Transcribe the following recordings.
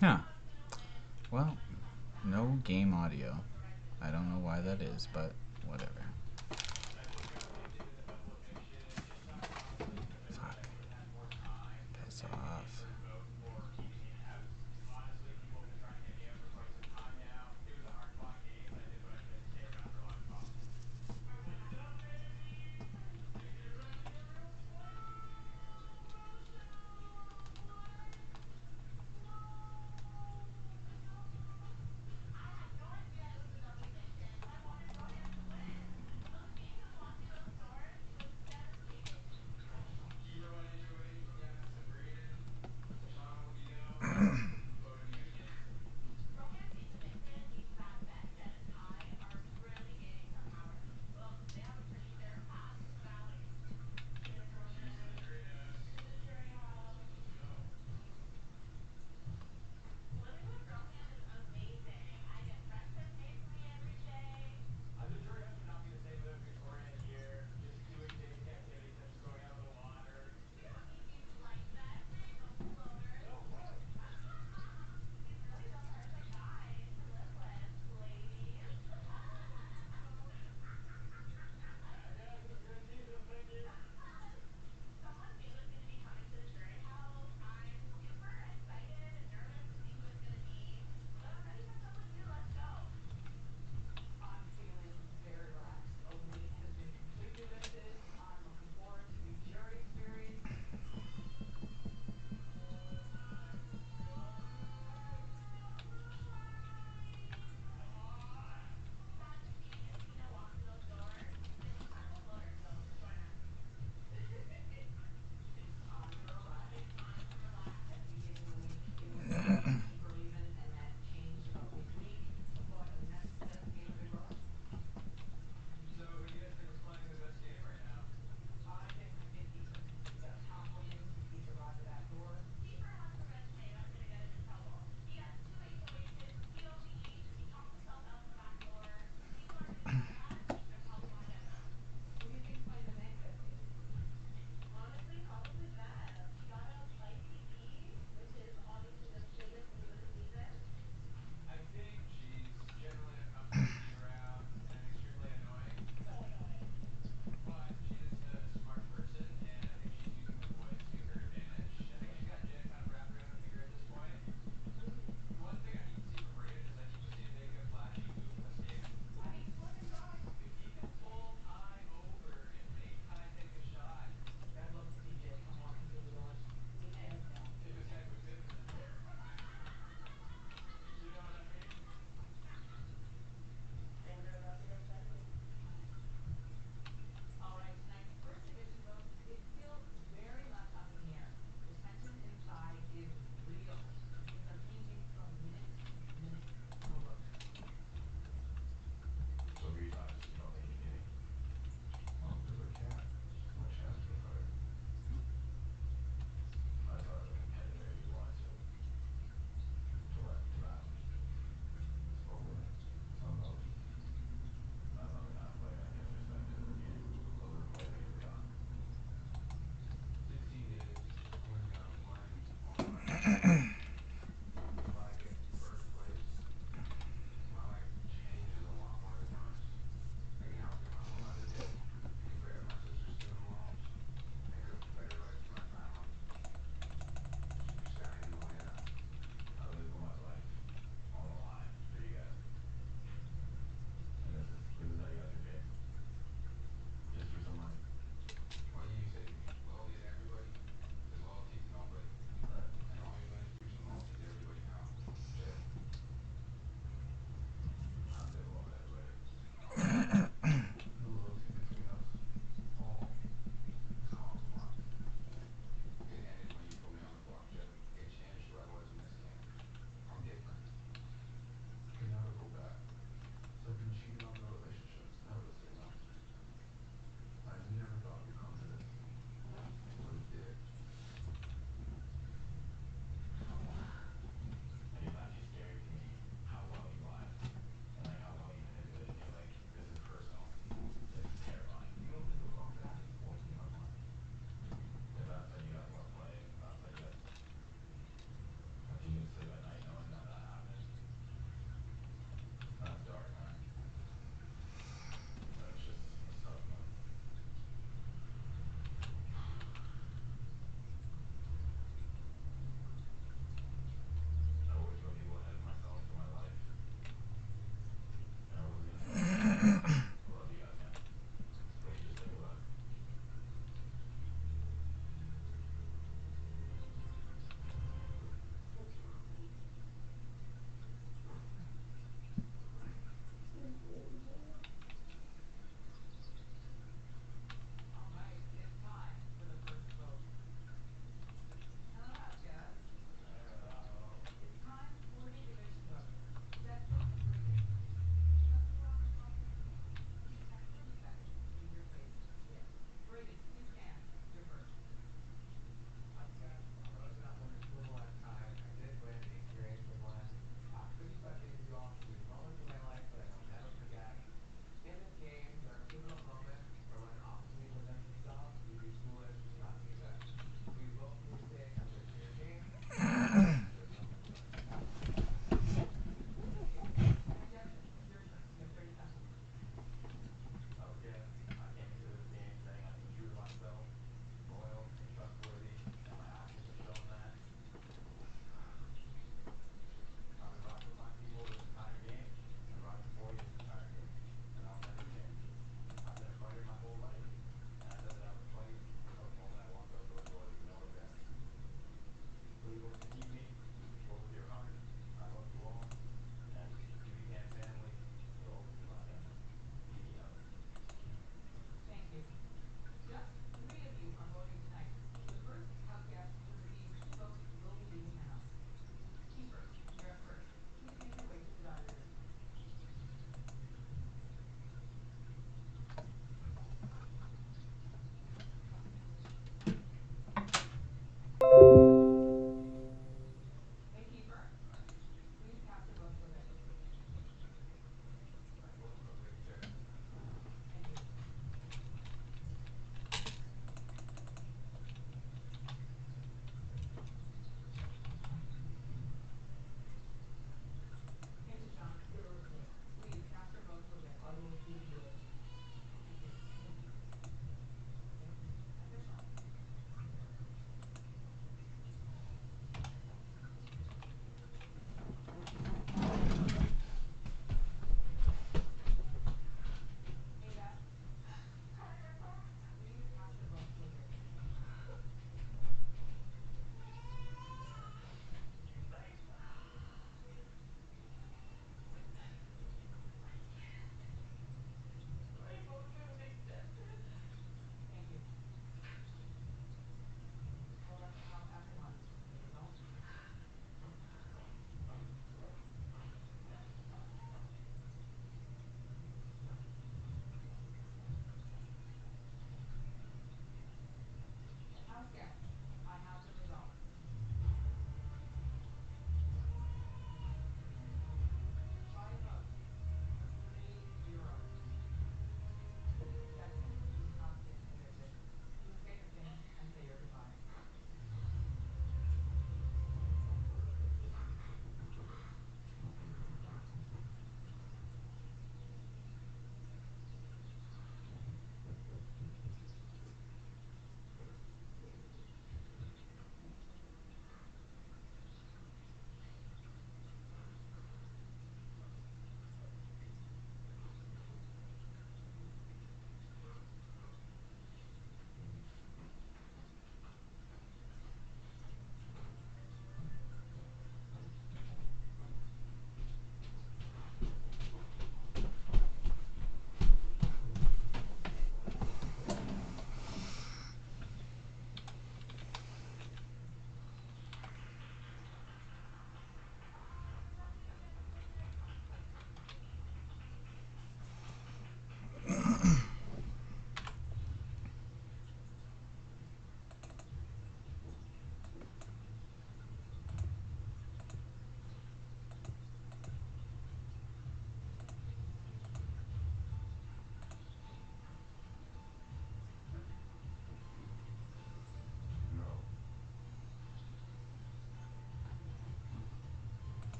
Huh. Well, no game audio. I don't know why that is, but whatever. Fuck. Piss off.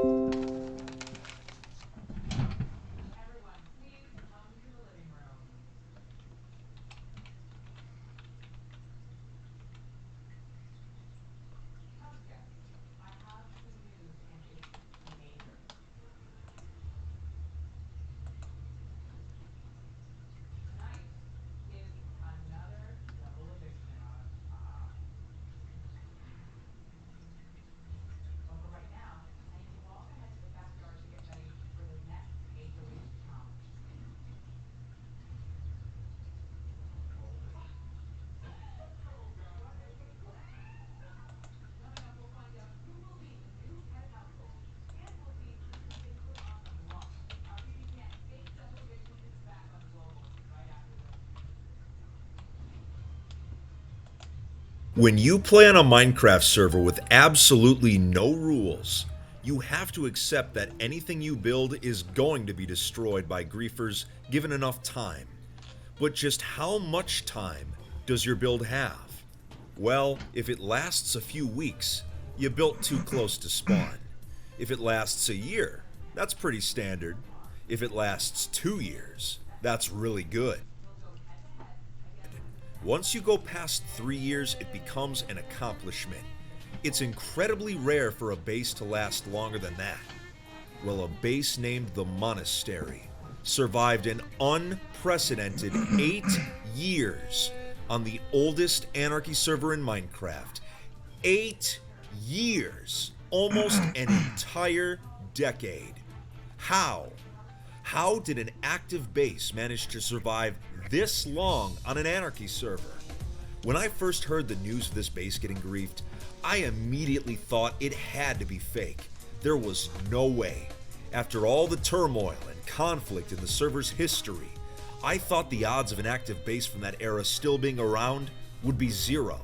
Everyone, please come to the living room. Come, guests. I have some news and it's major. Tonight is another double eviction. But for right now, I need to walk ahead to the backyard to get ready for the next HOH challenge. Coming up, we'll find out who will be the new head of household, and we'll see who can put on the bluff. Our TV can't fake double evictions is back on Global right after this. When you play on a Minecraft server with absolutely no rules, you have to accept that anything you build is going to be destroyed by griefers given enough time. But just how much time does your build have? Well, if it lasts a few weeks, you built too close to spawn. If it lasts a year, that's pretty standard. If it lasts 2 years, that's really good. Once you go past 3 years, it becomes an accomplishment. It's incredibly rare for a base to last longer than that. Well, a base named the Monastery survived an unprecedented 8 years on the oldest Anarchy server in Minecraft. 8 years! Almost an entire decade. How? How did an active base manage to survive this long on an Anarchy server? When I first heard the news of this base getting griefed, I immediately thought it had to be fake. There was no way. After all the turmoil and conflict in the server's history, I thought the odds of an active base from that era still being around would be 0.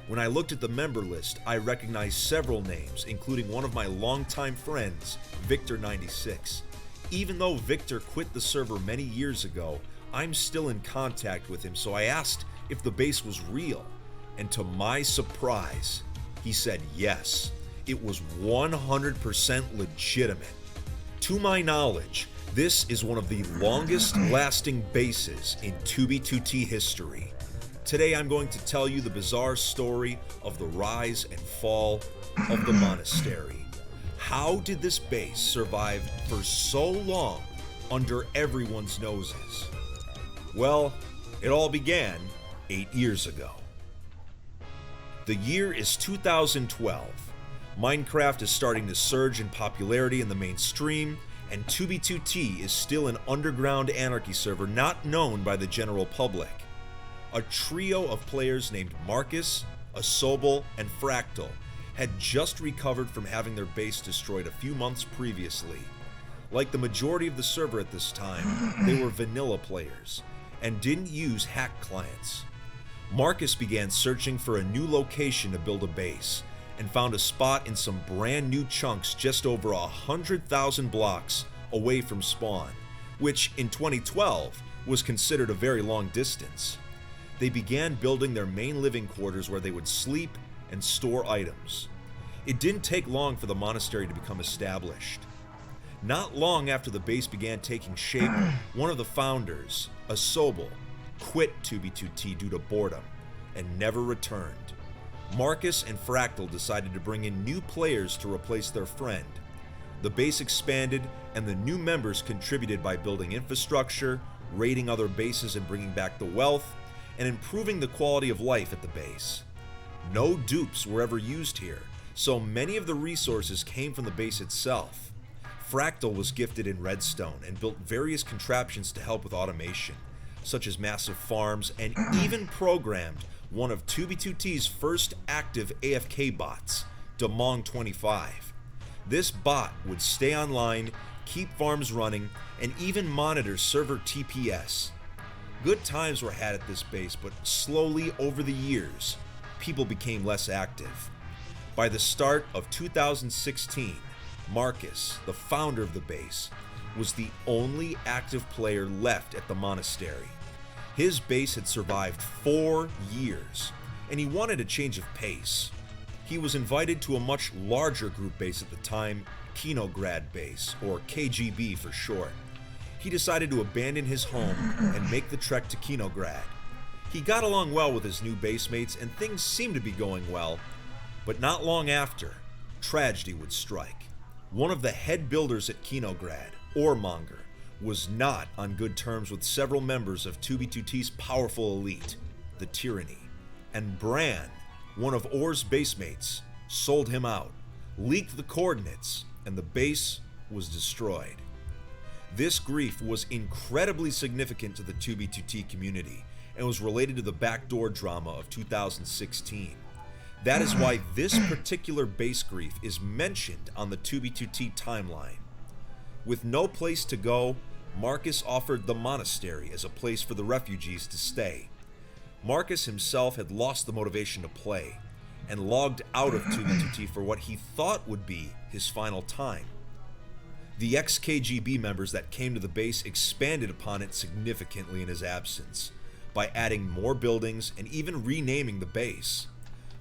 When I looked at the member list, I recognized several names, including one of my longtime friends, Victor96. Even though Victor quit the server many years ago, I'm still in contact with him, so I asked if the base was real, and to my surprise, he said yes. It was 100% legitimate. To my knowledge, this is one of the longest lasting bases in 2B2T history. Today I'm going to tell you the bizarre story of the rise and fall of the Monastery. How did this base survive for so long under everyone's noses? Well, it all began 8 years ago. The year is 2012. Minecraft is starting to surge in popularity in the mainstream, and 2B2T is still an underground Anarchy server not known by the general public. A trio of players named Marcus, Asobel, and Fractal had just recovered from having their base destroyed a few months previously. Like the majority of the server at this time, they were vanilla players and didn't use hack clients. Marcus began searching for a new location to build a base and found a spot in some brand new chunks just over 100,000 blocks away from spawn, which in 2012 was considered a very long distance. They began building their main living quarters where they would sleep and store items. It didn't take long for the monastery to become established. Not long after the base began taking shape, one of the founders, Asobel, quit 2B2T due to boredom and never returned. Marcus and Fractal decided to bring in new players to replace their friend. The base expanded, and the new members contributed by building infrastructure, raiding other bases and bringing back the wealth, and improving the quality of life at the base. No dupes were ever used here, so many of the resources came from the base itself. Fractal was gifted in redstone and built various contraptions to help with automation, such as massive farms, and even programmed one of 2B2T's first active AFK bots, Demong25. This bot would stay online, keep farms running, and even monitor server TPS. Good times were had at this base, but slowly over the years, people became less active. By the start of 2016, Marcus, the founder of the base, was the only active player left at the monastery. His base had survived 4 years, and he wanted a change of pace. He was invited to a much larger group base at the time, Kinograd base, or KGB for short. He decided to abandon his home and make the trek to Kinograd. He got along well with his new basemates and things seemed to be going well, but not long after, tragedy would strike. One of the head builders at Kinograd, Ormonger, was not on good terms with several members of 2B2T's powerful elite, the Tyranny, and Bran, one of Or's basemates, sold him out, leaked the coordinates, and the base was destroyed. This grief was incredibly significant to the 2B2T community and was related to the backdoor drama of 2016. That is why this particular base grief is mentioned on the 2B2T timeline. With no place to go, Marcus offered the monastery as a place for the refugees to stay. Marcus himself had lost the motivation to play and logged out of 2B2T for what he thought would be his final time. The ex-KGB members that came to the base expanded upon it significantly in his absence by adding more buildings and even renaming the base.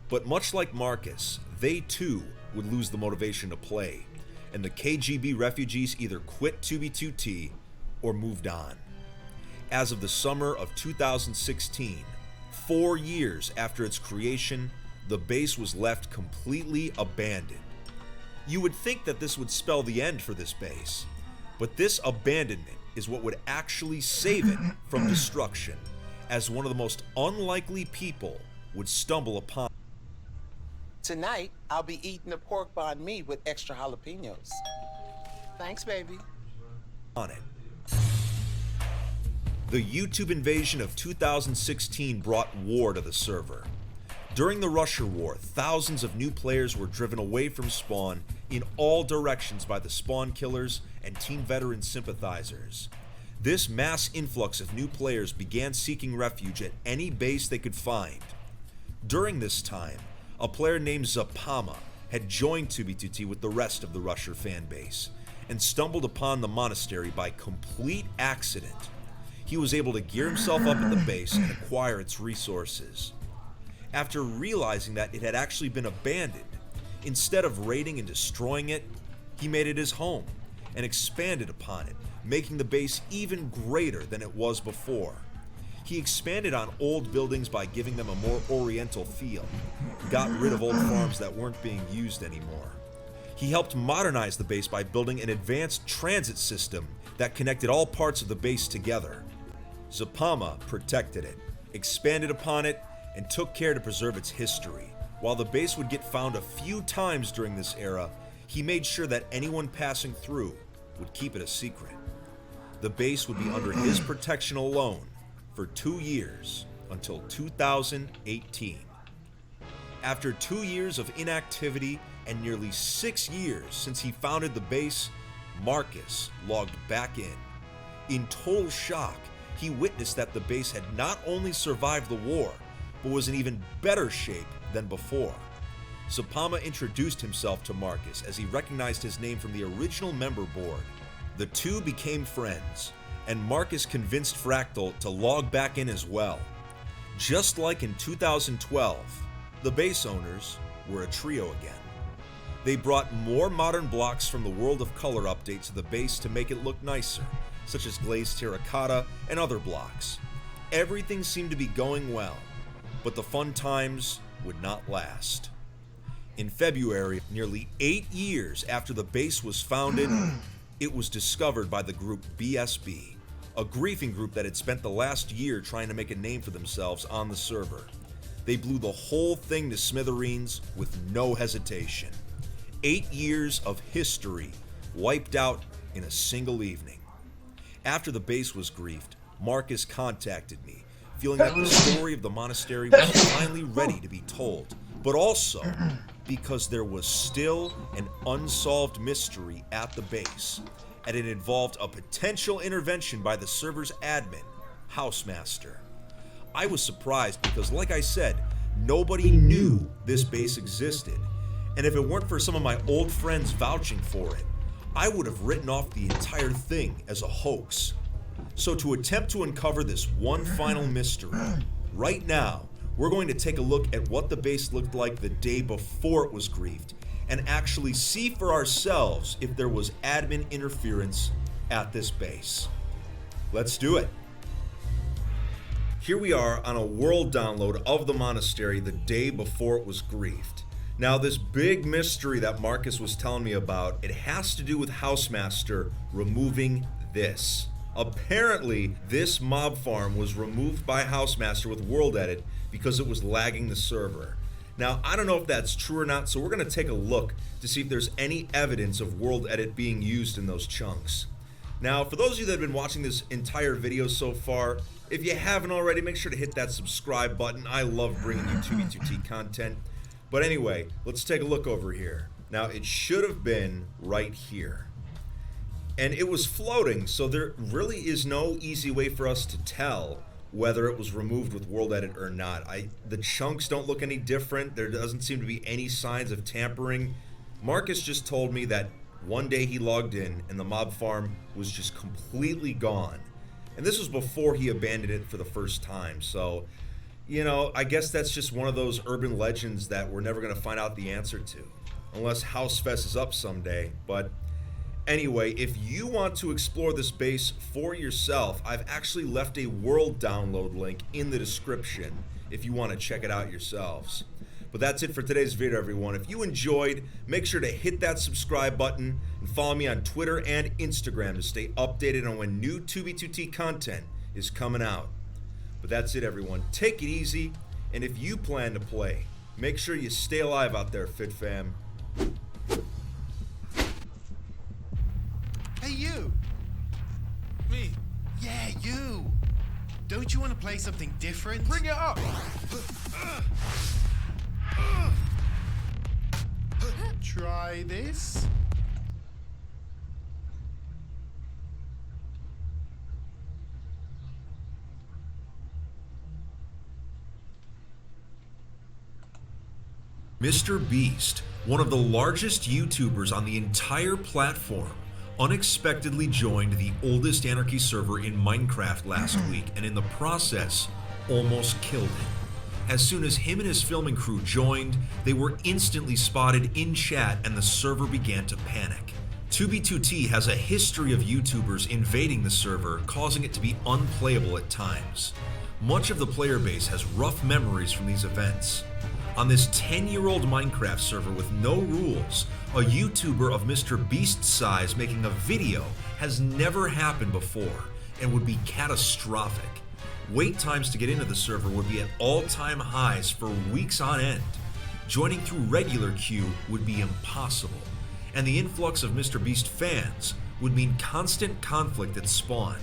But much like Marcus, they too would lose the motivation to play, and the KGB refugees either quit 2B2T or moved on. As of the summer of 2016, 4 years after its creation, the base was left completely abandoned. You would think that this would spell the end for this base, but this abandonment is what would actually save it from destruction, as one of the most unlikely people would stumble upon Tonight, I'll be eating a pork banh mi with extra jalapenos. Thanks, baby. it. The YouTube invasion of 2016 brought war to the server. During the Russia War, thousands of new players were driven away from spawn in all directions by the spawn killers and Team Veteran sympathizers. This mass influx of new players began seeking refuge at any base they could find. During this time, a player named Zapama had joined 2B2T with the rest of the Rusher fan base and stumbled upon the monastery by complete accident. He was able to gear himself up at the base and acquire its resources. After realizing that it had actually been abandoned, instead of raiding and destroying it, he made it his home and expanded upon it, making the base even greater than it was before. He expanded on old buildings by giving them a more oriental feel, got rid of old farms that weren't being used anymore. He helped modernize the base by building an advanced transit system that connected all parts of the base together. Zapama protected it, expanded upon it, and took care to preserve its history. While the base would get found a few times during this era, he made sure that anyone passing through would keep it a secret. The base would be under his protection alone for 2 years until 2018. After 2 years of inactivity and nearly 6 years since he founded the base, Marcus logged back in. In total shock, he witnessed that the base had not only survived the war, but was in even better shape than before. Zapama introduced himself to Marcus as he recognized his name from the original member board. The two became friends, and Marcus convinced Fractal to log back in as well. Just like in 2012, the base owners were a trio again. They brought more modern blocks from the World of Color update to the base to make it look nicer, such as glazed terracotta and other blocks. Everything seemed to be going well, but the fun times would not last. In February, nearly 8 years after the base was founded, it was discovered by the group BSB, a griefing group that had spent the last year trying to make a name for themselves on the server. They blew the whole thing to smithereens with no hesitation. 8 years of history wiped out in a single evening. After the base was griefed, Marcus contacted me, feeling that the story of the monastery was finally ready to be told, but also because there was still an unsolved mystery at the base, and it involved a potential intervention by the server's admin, Housemaster. I was surprised because, like I said, nobody knew this base existed, and if it weren't for some of my old friends vouching for it, I would have written off the entire thing as a hoax. So to attempt to uncover this one final mystery, right now, we're going to take a look at what the base looked like the day before it was griefed, and actually see for ourselves if there was admin interference at this base. Let's do it. Here we are on a world download of the monastery the day before it was griefed. Now, this big mystery that Marcus was telling me about, it has to do with Housemaster removing this. Apparently, this mob farm was removed by Housemaster with World Edit because it was lagging the server. Now, I don't know if that's true or not, so we're going to take a look to see if there's any evidence of World Edit being used in those chunks. Now, for those of you that have been watching this entire video so far, if you haven't already, make sure to hit that subscribe button. I love bringing you 2v2t content. But anyway, let's take a look over here. Now, it should have been right here. And it was floating, so there really is no easy way for us to tell whether it was removed with World Edit or not. The chunks don't look any different. There doesn't seem to be any signs of tampering. Marcus just told me that one day he logged in and the mob farm was just completely gone. And this was before he abandoned it for the first time. So, you know, I guess that's just one of those urban legends that we're never going to find out the answer to. Unless Housefest is up someday. But anyway, if you want to explore this base for yourself, I've actually left a world download link in the description if you want to check it out yourselves. But that's it for today's video, everyone. If you enjoyed, make sure to hit that subscribe button and follow me on Twitter and Instagram to stay updated on when new 2v2t content is coming out. But that's it, everyone. Take it easy, and if you plan to play, make sure you stay alive out there, Fit Fam. Hey, you! Me? Yeah, you! Don't you want to play something different? Bring it up! Try this? Mr. Beast, one of the largest YouTubers on the entire platform, unexpectedly joined the oldest Anarchy server in Minecraft last week, and in the process, almost killed him. As soon as him and his filming crew joined, they were instantly spotted in chat and the server began to panic. 2b2t has a history of YouTubers invading the server, causing it to be unplayable at times. Much of the player base has rough memories from these events. On this 10-year-old Minecraft server with no rules, a YouTuber of Mr. Beast's size making a video has never happened before and would be catastrophic. Wait times to get into the server would be at all-time highs for weeks on end. Joining through regular queue would be impossible, and the influx of Mr. Beast fans would mean constant conflict at spawn.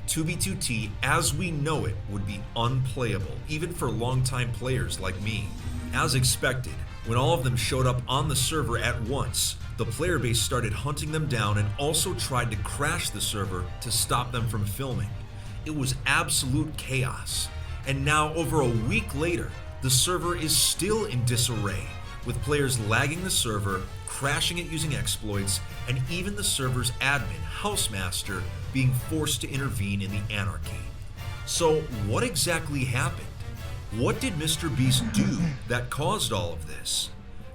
2b2t as we know it would be unplayable, even for longtime players like me. As expected, when all of them showed up on the server at once, the player base started hunting them down and also tried to crash the server to stop them from filming. It was absolute chaos. And now, over a week later, the server is still in disarray, with players lagging the server, crashing it using exploits, and even the server's admin, Housemaster, being forced to intervene in the anarchy. So, what exactly happened? What did Mr. Beast do that caused all of this?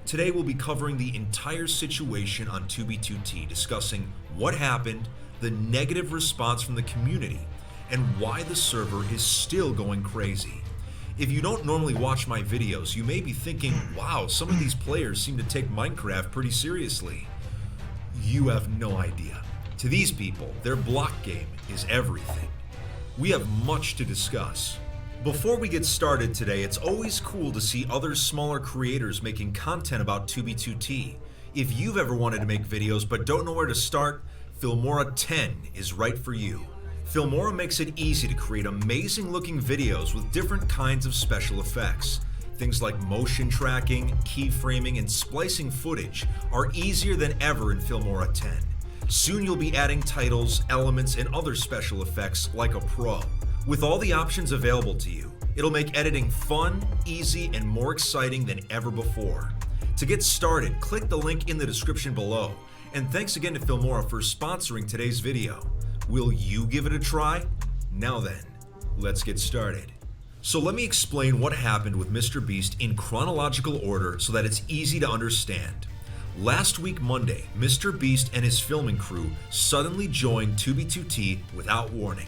Today we'll be covering the entire situation on 2b2t, discussing what happened, the negative response from the community, and why the server is still going crazy. If you don't normally watch my videos, you may be thinking, wow, some of these players seem to take Minecraft pretty seriously. You have no idea. To these people, their block game is everything. We have much to discuss. Before we get started today, it's always cool to see other smaller creators making content about 2b2t. If you've ever wanted to make videos but don't know where to start, Filmora 10 is right for you. Filmora makes it easy to create amazing looking videos with different kinds of special effects. Things like motion tracking, keyframing, and splicing footage are easier than ever in Filmora 10. Soon you'll be adding titles, elements, and other special effects like a pro. With all the options available to you, it'll make editing fun, easy, and more exciting than ever before. To get started, click the link in the description below. And thanks again to Filmora for sponsoring today's video. Will you give it a try? Now then, let's get started. So let me explain what happened with Mr. Beast in chronological order so that it's easy to understand. Last week Monday, Mr. Beast and his filming crew suddenly joined 2B2T without warning.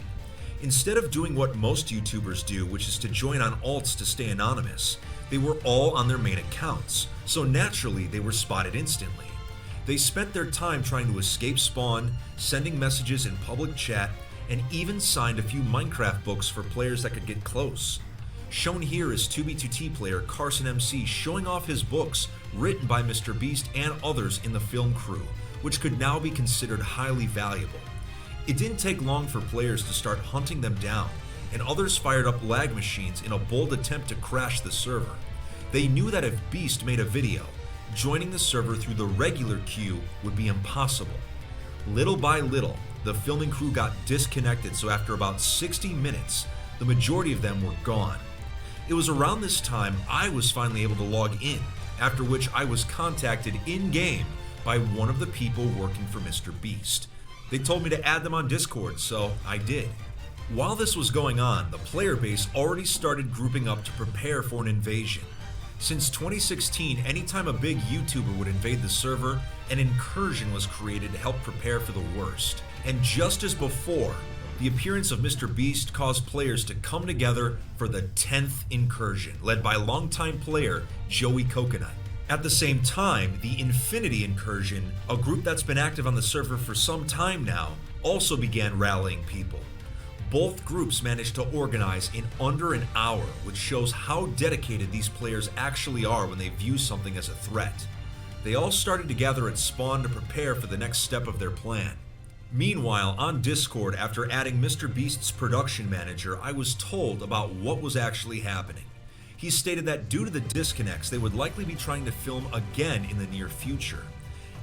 Instead of doing what most YouTubers do, which is to join on alts to stay anonymous, they were all on their main accounts, so naturally they were spotted instantly. They spent their time trying to escape spawn, sending messages in public chat, and even signed a few Minecraft books for players that could get close. Shown here is 2B2T player Carson MC showing off his books written by Mr. Beast and others in the film crew, which could now be considered highly valuable. It didn't take long for players to start hunting them down, and others fired up lag machines in a bold attempt to crash the server. They knew that if Beast made a video, joining the server through the regular queue would be impossible. Little by little, the filming crew got disconnected, so after about 60 minutes, the majority of them were gone. It was around this time I was finally able to log in, after which I was contacted in-game by one of the people working for Mr. Beast. They told me to add them on Discord, so I did. While this was going on, the player base already started grouping up to prepare for an invasion. Since 2016, anytime a big YouTuber would invade the server, an incursion was created to help prepare for the worst. And just as before, the appearance of Mr. Beast caused players to come together for the 10th incursion, led by longtime player Joey Coconut. At the same time, the Infinity Incursion, a group that's been active on the server for some time now, also began rallying people. Both groups managed to organize in under an hour, which shows how dedicated these players actually are when they view something as a threat. They all started to gather at spawn to prepare for the next step of their plan. Meanwhile, on Discord, after adding Mr. Beast's production manager, I was told about what was actually happening. He stated that due to the disconnects, they would likely be trying to film again in the near future.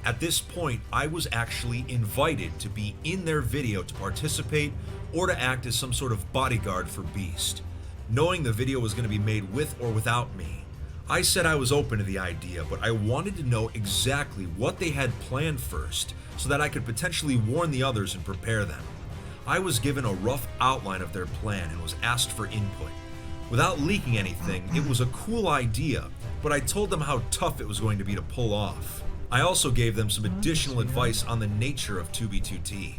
At this point, I was actually invited to be in their video to participate or to act as some sort of bodyguard for Beast. Knowing the video was going to be made with or without me, I said I was open to the idea, but I wanted to know exactly what they had planned first, so that I could potentially warn the others and prepare them. I was given a rough outline of their plan and was asked for input. Without leaking anything, it was a cool idea, but I told them how tough it was going to be to pull off. I also gave them some additional advice on the nature of 2B2T.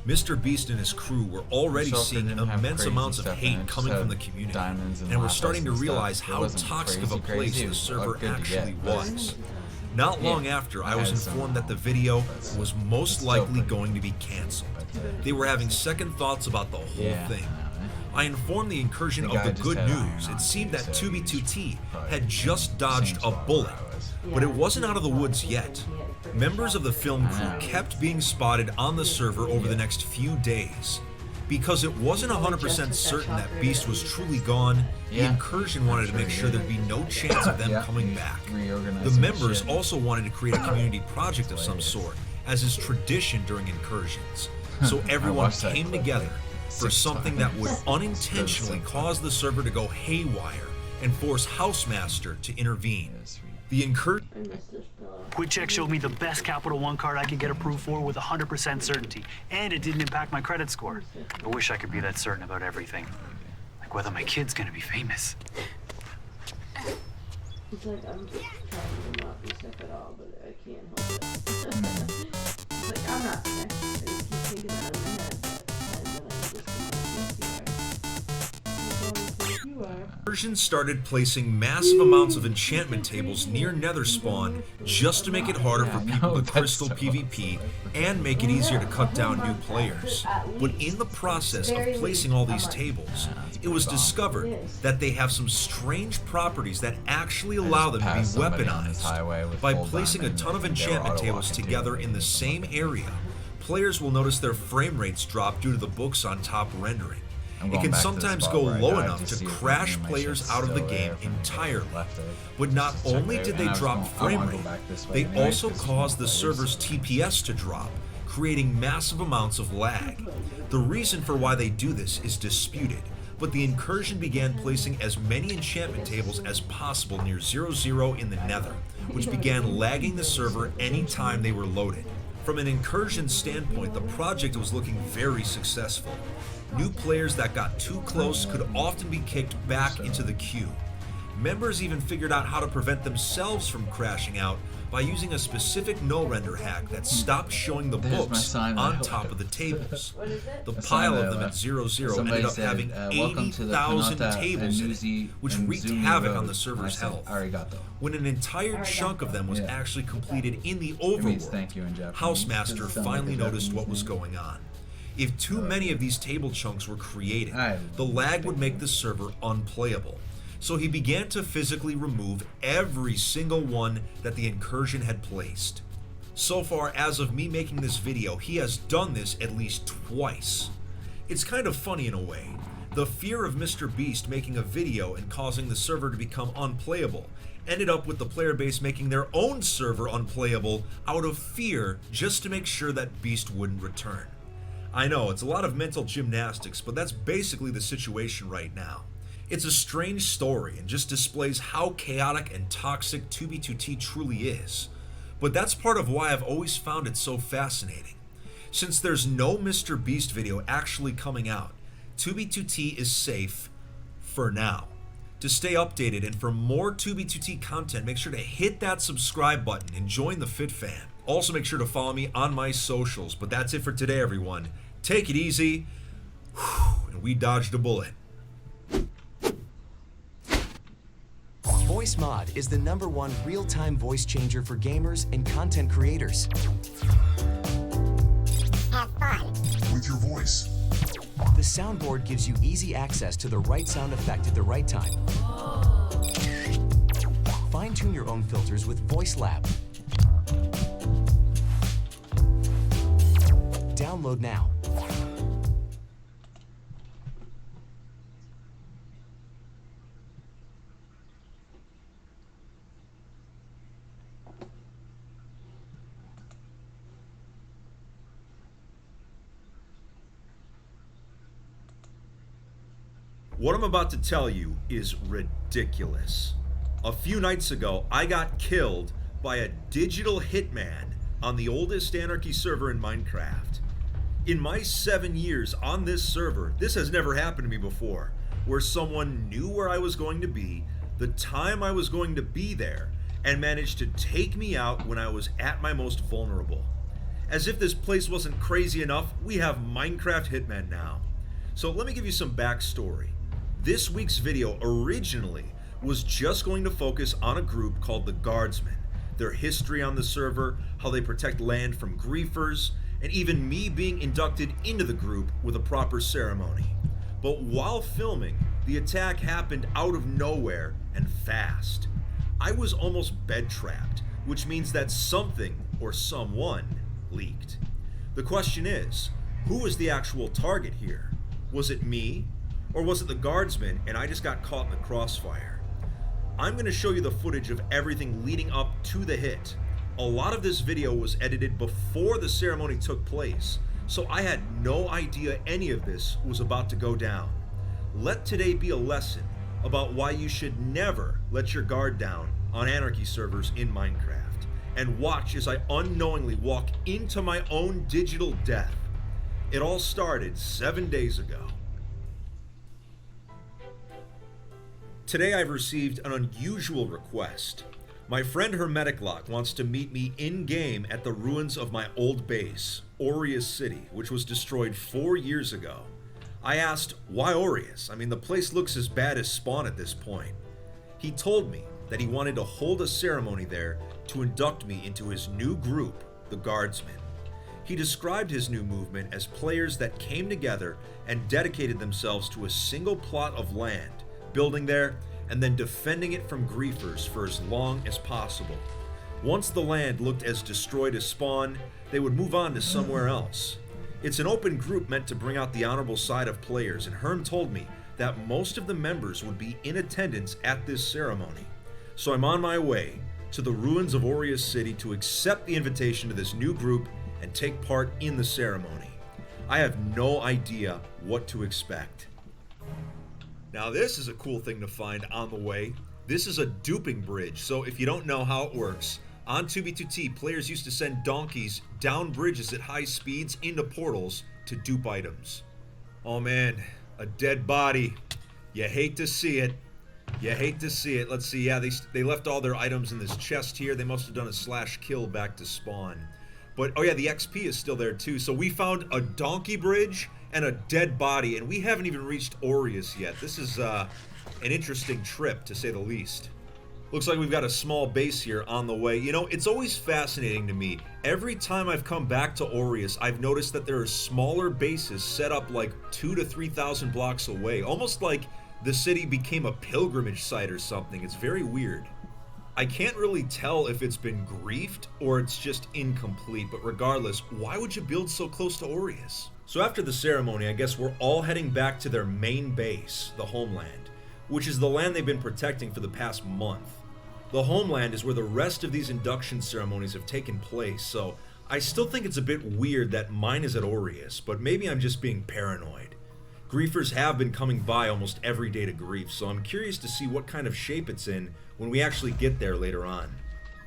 Mr. Beast and his crew were already seeing immense amounts of hate coming from the community, and were starting to realize how toxic of a place the server actually was. Not long after, I was informed that the video was most likely going to be cancelled. They were having second thoughts about the whole thing. I informed the incursion of the good news. It seemed that 2B2T had just dodged a bullet, but it wasn't out of the woods yet. Members of the film crew kept being spotted on the server over the next few days. Because it wasn't 100% certain that Beast was truly gone, the incursion wanted to make sure there'd be no chance of them coming back. The members also wanted to create a community project of some sort, as is tradition during incursions. So everyone came together for something that would unintentionally cause the server to go haywire and force Housemaster to intervene. The incursion... QuickCheck showed me the best Capital One card I could get approved for with 100% certainty, and it didn't impact my credit score. I wish I could be that certain about everything. Like whether my kid's gonna be famous. It's like I'm just trying to not be sick at all, but I can't help it. It's like I'm not sick. I just keep thinking that in my head, but then I just you are. Incursion started placing massive amounts of enchantment tables near Nether spawn just to make it harder for people to crystal PvP and make it easier to cut down new players. But in the process of placing all these tables, it was discovered that they have some strange properties that actually allow them to be weaponized. By placing a ton of enchantment tables together in the same area, players will notice their frame rates drop due to the books on top rendering. It can sometimes go low enough to crash players out of the game entirely. But not only did they drop frame rate, they also caused the server's TPS to drop, creating massive amounts of lag. The reason for why they do this is disputed, but the incursion began placing as many enchantment tables as possible near 0-0 in the Nether, which began lagging the server anytime they were loaded. From an incursion standpoint, the project was looking very successful. New players that got too close could often be kicked back into the queue. Members even figured out how to prevent themselves from crashing out by using a specific no render hack that stopped showing the There's my books sign that on I top left. of the tables. What is it? The A sign pile that of I them at left. 0, Somebody ended up said, having welcome to the 80,000 Kanata tables in it, Anuzi which and wreaked Zumi havoc Road. on the And I server's said, health. Arigato. When an entire chunk of them was Yeah. actually completed in the It means overworld, thank you in Japanese. Housemaster Doesn't sound like finally a noticed Japanese what was name. going on. If too many of these table chunks were created, the lag would make the server unplayable. So he began to physically remove every single one that the incursion had placed. So far, as of me making this video, he has done this at least twice. It's kind of funny in a way. The fear of Mr. Beast making a video and causing the server to become unplayable ended up with the player base making their own server unplayable out of fear just to make sure that Beast wouldn't return. I know, it's a lot of mental gymnastics, but that's basically the situation right now. It's a strange story and just displays how chaotic and toxic 2B2T truly is. But that's part of why I've always found it so fascinating. Since there's no Mr. Beast video actually coming out, 2B2T is safe for now. To stay updated and for more 2B2T content, make sure to hit that subscribe button and join the Fit Fam. Also make sure to follow me on my socials. But that's it for today, everyone. Take it easy, and we dodged a bullet. VoiceMod is the #1 real-time voice changer for gamers and content creators. Have fun with your voice. The soundboard gives you easy access to the right sound effect at the right time. Fine-tune your own filters with VoiceLab. Download now. What I'm about to tell you is ridiculous. A few nights ago, I got killed by a digital hitman on the oldest Anarchy server in Minecraft. In my 7 years on this server, this has never happened to me before, where someone knew where I was going to be, the time I was going to be there, and managed to take me out when I was at my most vulnerable. As if this place wasn't crazy enough, we have Minecraft hitmen now. So let me give you some backstory. This week's video originally was just going to focus on a group called the Guardsmen, their history on the server, how they protect land from griefers, and even me being inducted into the group with a proper ceremony. But while filming, the attack happened out of nowhere and fast. I was almost bed trapped, which means that something or someone leaked. The question is, who was the actual target here? Was it me? Or was it the Guardsmen and I just got caught in the crossfire? I'm going to show you the footage of everything leading up to the hit. A lot of this video was edited before the ceremony took place, so I had no idea any of this was about to go down. Let today be a lesson about why you should never let your guard down on Anarchy servers in Minecraft, and watch as I unknowingly walk into my own digital death. It all started 7 days ago. Today I've received an unusual request. My friend Hermeticlock wants to meet me in-game at the ruins of my old base, Aureus City, which was destroyed 4 years ago. I asked, why Aureus? I mean, the place looks as bad as Spawn at this point. He told me that he wanted to hold a ceremony there to induct me into his new group, the Guardsmen. He described his new movement as players that came together and dedicated themselves to a single plot of land, building there, and then defending it from griefers for as long as possible. Once the land looked as destroyed as Spawn, they would move on to somewhere else. It's an open group meant to bring out the honorable side of players, and Herm told me that most of the members would be in attendance at this ceremony. So I'm on my way to the ruins of Aureus City to accept the invitation to this new group and take part in the ceremony. I have no idea what to expect. Now this is a cool thing to find on the way. This is a duping bridge, so if you don't know how it works, on 2B2T, players used to send donkeys down bridges at high speeds into portals to dupe items. Oh man, a dead body. You hate to see it. Yeah, hate to see it. Let's see. Yeah, they left all their items in this chest here. They must have done a /kill back to spawn. But, oh yeah, the XP is still there too. So we found a donkey bridge and a dead body, and we haven't even reached Aureus yet. This is an interesting trip, to say the least. Looks like we've got a small base here on the way. You know, it's always fascinating to me. Every time I've come back to Aureus, I've noticed that there are smaller bases set up like 2,000 to 3,000 blocks away. Almost like the city became a pilgrimage site or something. It's very weird. I can't really tell if it's been griefed or it's just incomplete, but regardless, why would you build so close to Aureus? So after the ceremony, I guess we're all heading back to their main base, the homeland, which is the land they've been protecting for the past month. The homeland is where the rest of these induction ceremonies have taken place, so I still think it's a bit weird that mine is at Aureus, but maybe I'm just being paranoid. Griefers have been coming by almost every day to grief, so I'm curious to see what kind of shape it's in when we actually get there later on.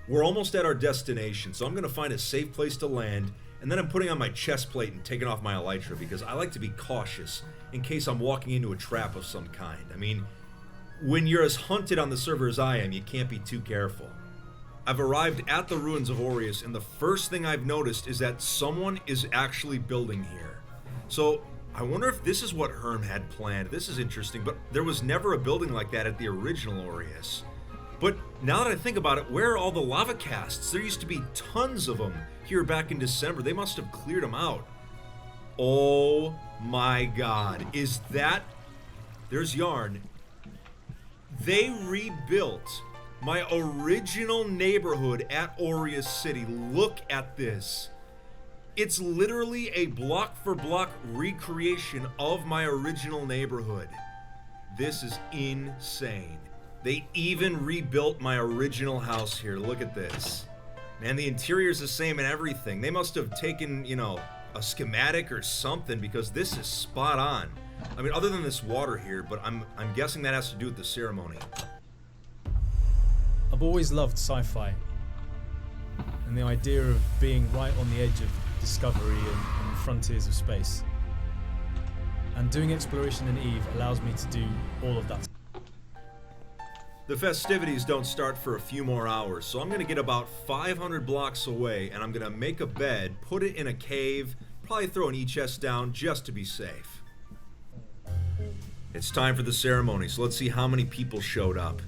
We're almost at our destination, so I'm going to find a safe place to land, and then I'm putting on my chest plate and taking off my elytra because I like to be cautious in case I'm walking into a trap of some kind. I mean, when you're as hunted on the server as I am, you can't be too careful. I've arrived at the ruins of Aureus, and the first thing I've noticed is that someone is actually building here. So I wonder if this is what Herm had planned. This is interesting, but there was never a building like that at the original Aureus. But now that I think about it, where are all the lava casts? There used to be tons of them here back in December. They must have cleared them out. Oh my god. Is that... There's Yarn. They rebuilt my original neighborhood at Aureus City. Look at this. It's literally a block-for-block recreation of my original neighborhood. This is insane. They even rebuilt my original house here. Look at this. Man, the interior's the same and everything. They must have taken, you know, a schematic or something because this is spot on. I mean, other than this water here, but I'm guessing that has to do with the ceremony. I've always loved sci-fi and the idea of being right on the edge of discovery and frontiers of space. And doing exploration in EVE allows me to do all of that. The festivities don't start for a few more hours, so I'm gonna get about 500 blocks away and I'm gonna make a bed, put it in a cave, probably throw an e-chest down just to be safe. It's time for the ceremony, so let's see how many people showed up.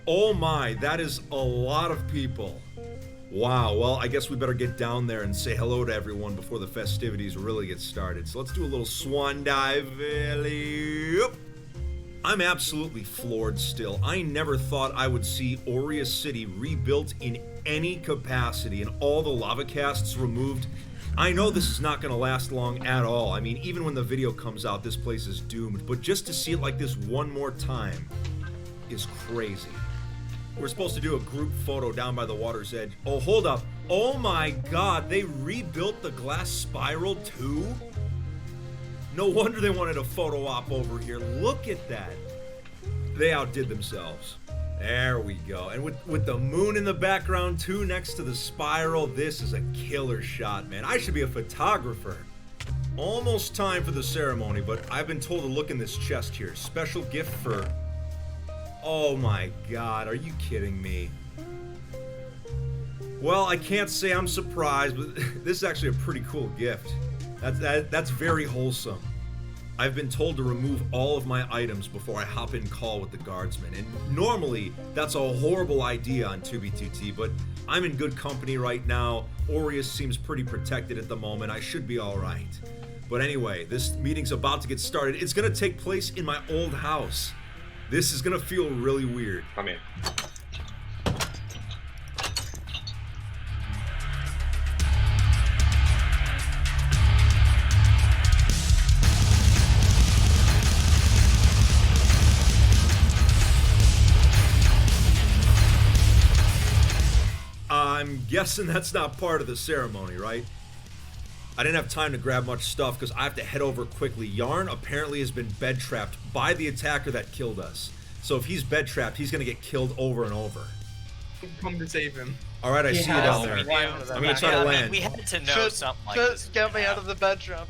Oh my, that is a lot of people. Wow, well, I guess we better get down there and say hello to everyone before the festivities really get started. So let's do a little swan dive. I'm absolutely floored still. I never thought I would see Aureus City rebuilt in any capacity and all the lava casts removed. I know this is not going to last long at all. I mean, even when the video comes out, this place is doomed. But just to see it like this one more time is crazy. We're supposed to do a group photo down by the water's edge. Oh, hold up. Oh my god, they rebuilt the glass spiral too? No wonder they wanted a photo op over here. Look at that. They outdid themselves. There we go. And with the moon in the background too, next to the spiral, this is a killer shot, man. I should be a photographer. Almost time for the ceremony, but I've been told to look in this chest here. Special gift for... Oh my god, are you kidding me? Well, I can't say I'm surprised, but this is actually a pretty cool gift. That's very wholesome. I've been told to remove all of my items before I hop in call with the guardsmen, and normally that's a horrible idea on 2B2T, but I'm in good company right now. Aureus seems pretty protected at the moment. I should be alright. But anyway, this meeting's about to get started. It's gonna take place in my old house. This is gonna feel really weird. Come in. I'm guessing that's not part of the ceremony, right? I didn't have time to grab much stuff because I have to head over quickly. Yarn apparently has been bed trapped by the attacker that killed us. So if he's bed trapped, he's gonna get killed over and over. Come to save him. All right, I see you down there. I'm gonna try to land. We had to know something like this. Get me out of the bed trap.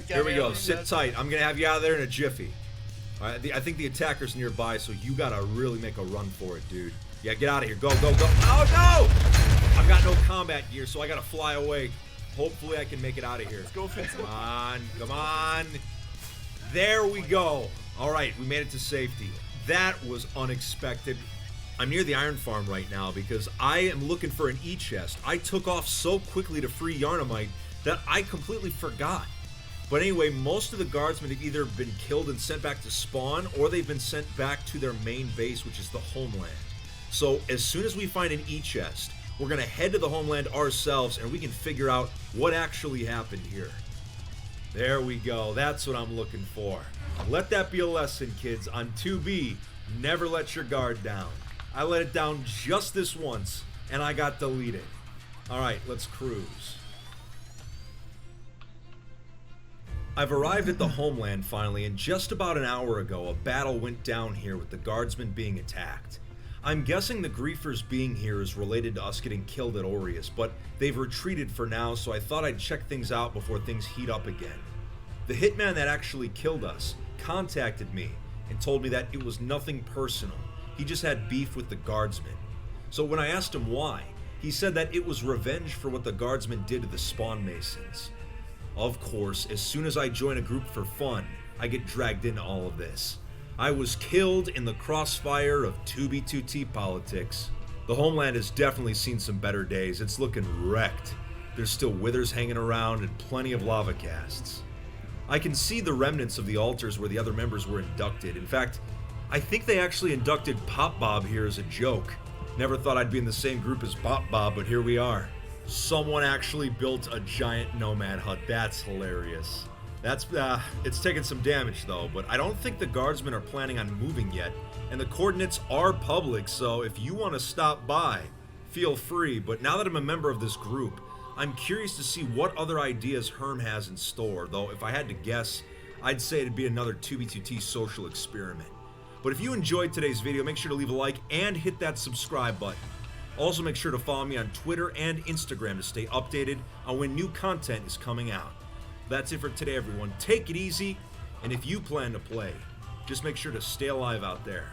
Here we go. Sit tight. I'm gonna have you out of there in a jiffy. I think the attacker's nearby, so you gotta really make a run for it, dude. Yeah, get out of here. Go, go, go. Oh, no! I've got no combat gear, so I gotta fly away. Hopefully I can make it out of here. Let's go, Fitz. Come on, come on. There we go. All right, we made it to safety. That was unexpected. I'm near the iron farm right now because I am looking for an E-chest. I took off so quickly to free Yarnamite that I completely forgot. But anyway, most of the guardsmen have either been killed and sent back to spawn, or they've been sent back to their main base, which is the homeland. So as soon as we find an E-chest, we're going to head to the homeland ourselves and we can figure out what actually happened here. There we go. That's what I'm looking for. Let that be a lesson, kids. On 2B, never let your guard down. I let it down just this once, and I got deleted. All right, let's cruise. I've arrived at the homeland finally, and just about an hour ago, a battle went down here with the guardsmen being attacked. I'm guessing the griefers being here is related to us getting killed at Aureus, but they've retreated for now, so I thought I'd check things out before things heat up again. The hitman that actually killed us contacted me and told me that it was nothing personal. He just had beef with the guardsmen. So when I asked him why, he said that it was revenge for what the guardsmen did to the spawn masons. Of course, as soon as I join a group for fun, I get dragged into all of this. I was killed in the crossfire of 2B2T politics. The homeland has definitely seen some better days. It's looking wrecked. There's still withers hanging around and plenty of lava casts. I can see the remnants of the altars where the other members were inducted. In fact, I think they actually inducted Pop Bob here as a joke. Never thought I'd be in the same group as Pop Bob, but here we are. Someone actually built a giant nomad hut. That's hilarious. It's taken some damage though, but I don't think the guardsmen are planning on moving yet, and the coordinates are public, so if you want to stop by, feel free. But now that I'm a member of this group, I'm curious to see what other ideas Herm has in store, though if I had to guess, I'd say it'd be another 2B2T social experiment. But if you enjoyed today's video, make sure to leave a like and hit that subscribe button. Also make sure to follow me on Twitter and Instagram to stay updated on when new content is coming out. That's it for today, everyone. Take it easy, and if you plan to play, just make sure to stay alive out there.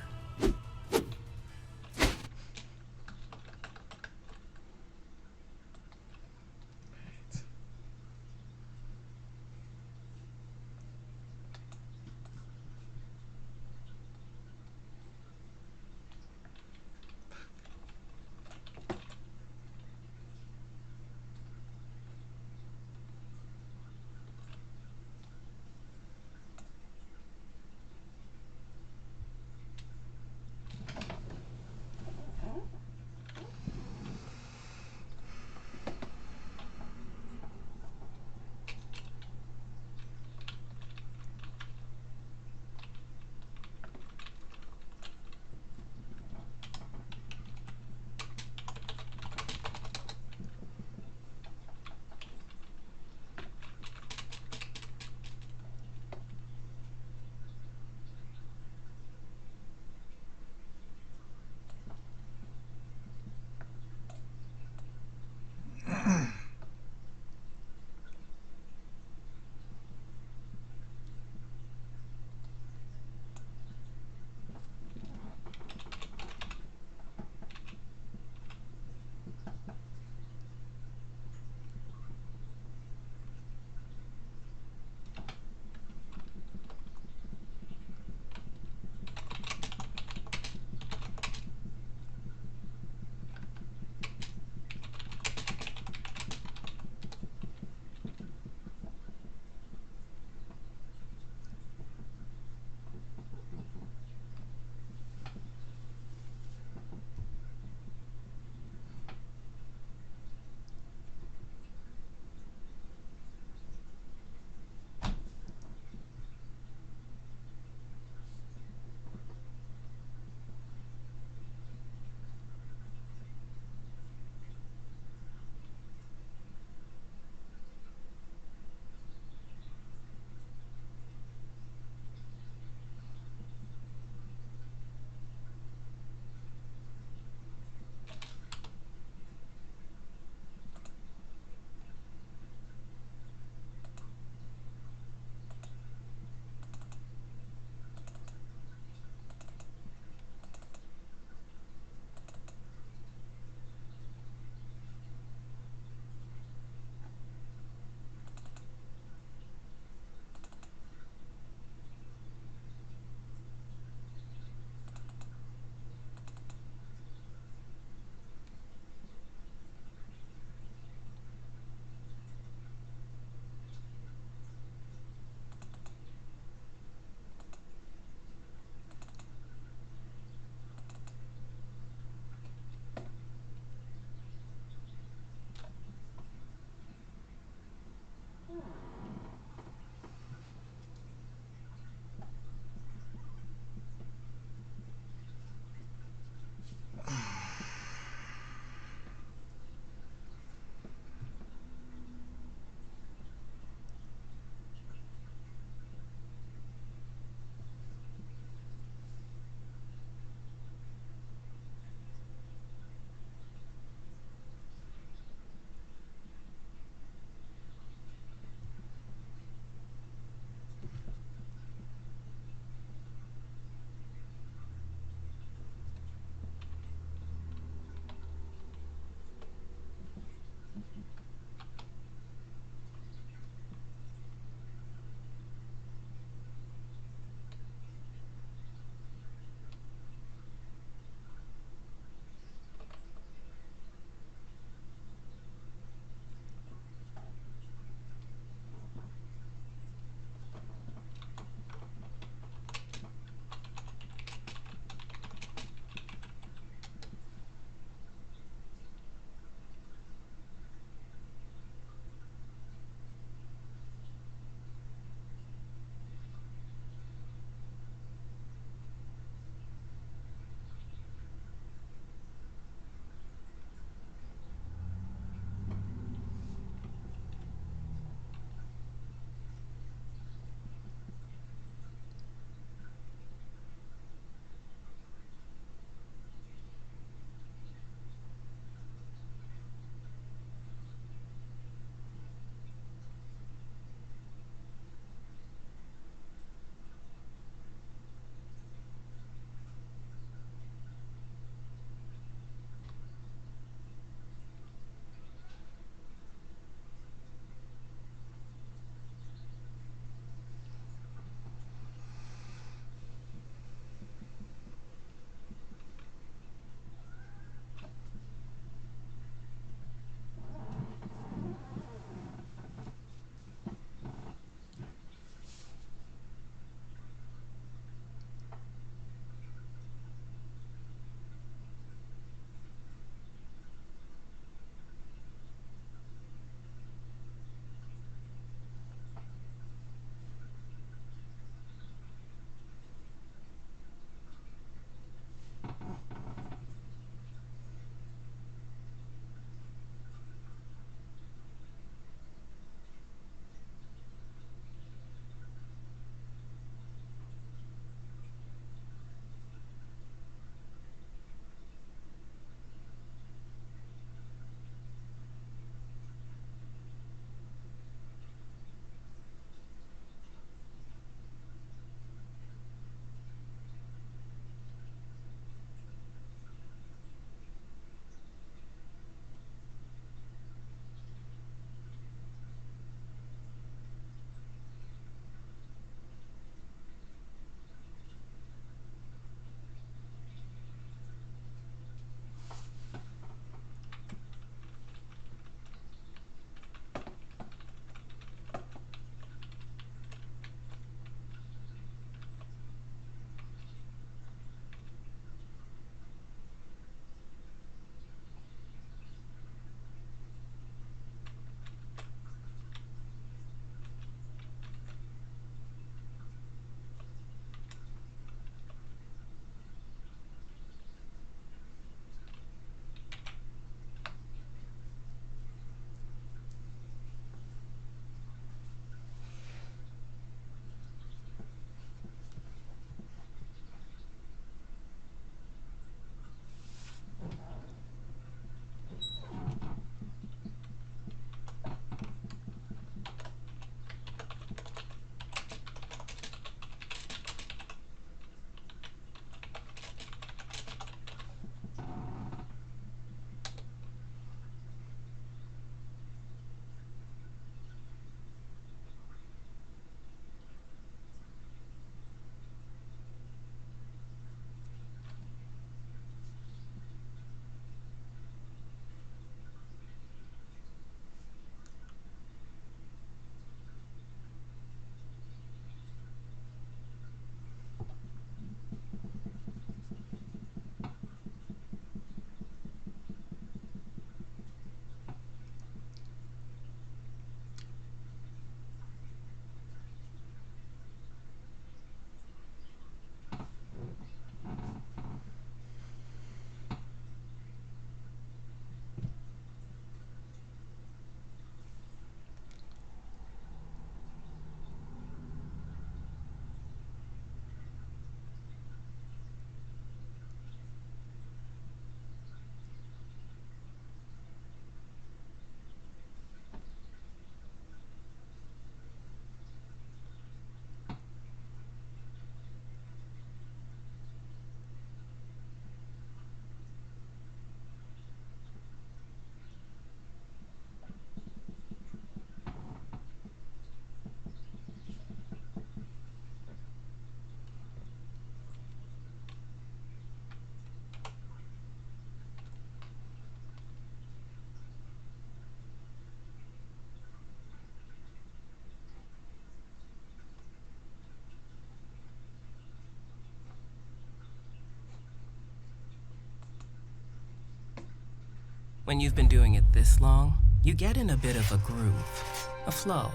When you've been doing it this long, you get in a bit of a groove, a flow,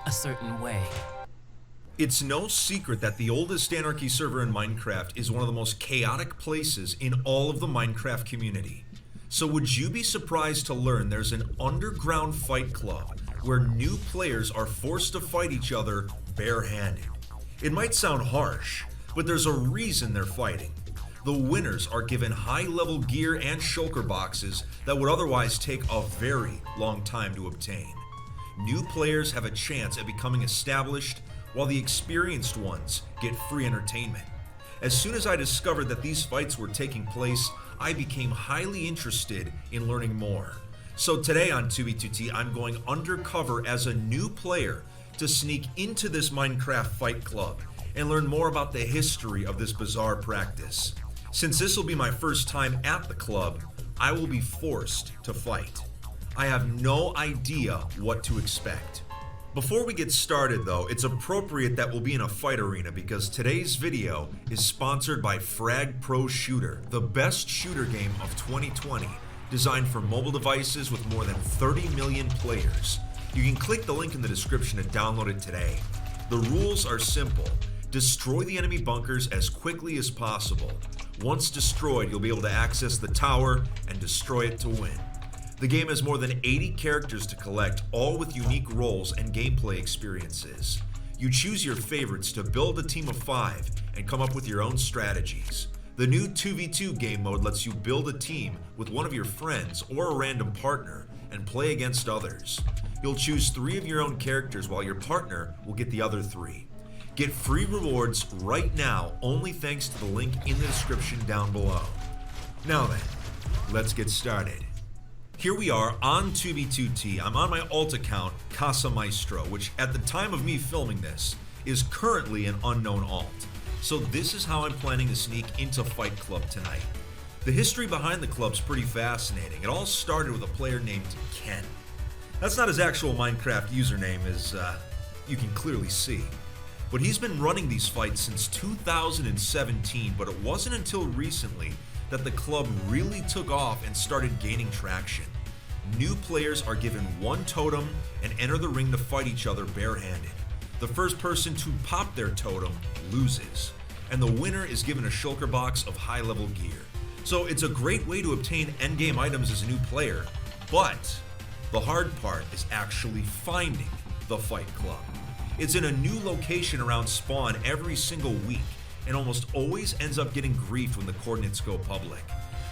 a certain way. It's no secret that the oldest Anarchy server in Minecraft is one of the most chaotic places in all of the Minecraft community. So would you be surprised to learn there's an underground fight club where new players are forced to fight each other barehanded? It might sound harsh, but there's a reason they're fighting. The winners are given high-level gear and shulker boxes that would otherwise take a very long time to obtain. New players have a chance at becoming established, while the experienced ones get free entertainment. As soon as I discovered that these fights were taking place, I became highly interested in learning more. So today on 2B2T, I'm going undercover as a new player to sneak into this Minecraft fight club and learn more about the history of this bizarre practice. Since this will be my first time at the club, I will be forced to fight. I have no idea what to expect. Before we get started though, it's appropriate that we'll be in a fight arena because today's video is sponsored by Frag Pro Shooter, the best shooter game of 2020, designed for mobile devices with more than 30 million players. You can click the link in the description to download it today. The rules are simple. Destroy the enemy bunkers as quickly as possible. Once destroyed, you'll be able to access the tower and destroy it to win. The game has more than 80 characters to collect, all with unique roles and gameplay experiences. You choose your favorites to build a team of 5 and come up with your own strategies. The new 2v2 game mode lets you build a team with one of your friends or a random partner and play against others. You'll choose 3 of your own characters while your partner will get the other 3. Get free rewards right now only thanks to the link in the description down below. Now then, let's get started. Here we are on 2B2T. I'm on my alt account, Casa Maestro, which at the time of me filming this is currently an unknown alt. So this is how I'm planning to sneak into Fight Club tonight. The history behind the club's pretty fascinating. It all started with a player named Ken. That's not his actual Minecraft username, as you can clearly see. But he's been running these fights since 2017, but it wasn't until recently that the club really took off and started gaining traction. New players are given 1 totem and enter the ring to fight each other barehanded. The first person to pop their totem loses, and the winner is given a shulker box of high-level gear. So it's a great way to obtain endgame items as a new player, but the hard part is actually finding the fight club. It's in a new location around spawn every single week, and almost always ends up getting griefed when the coordinates go public.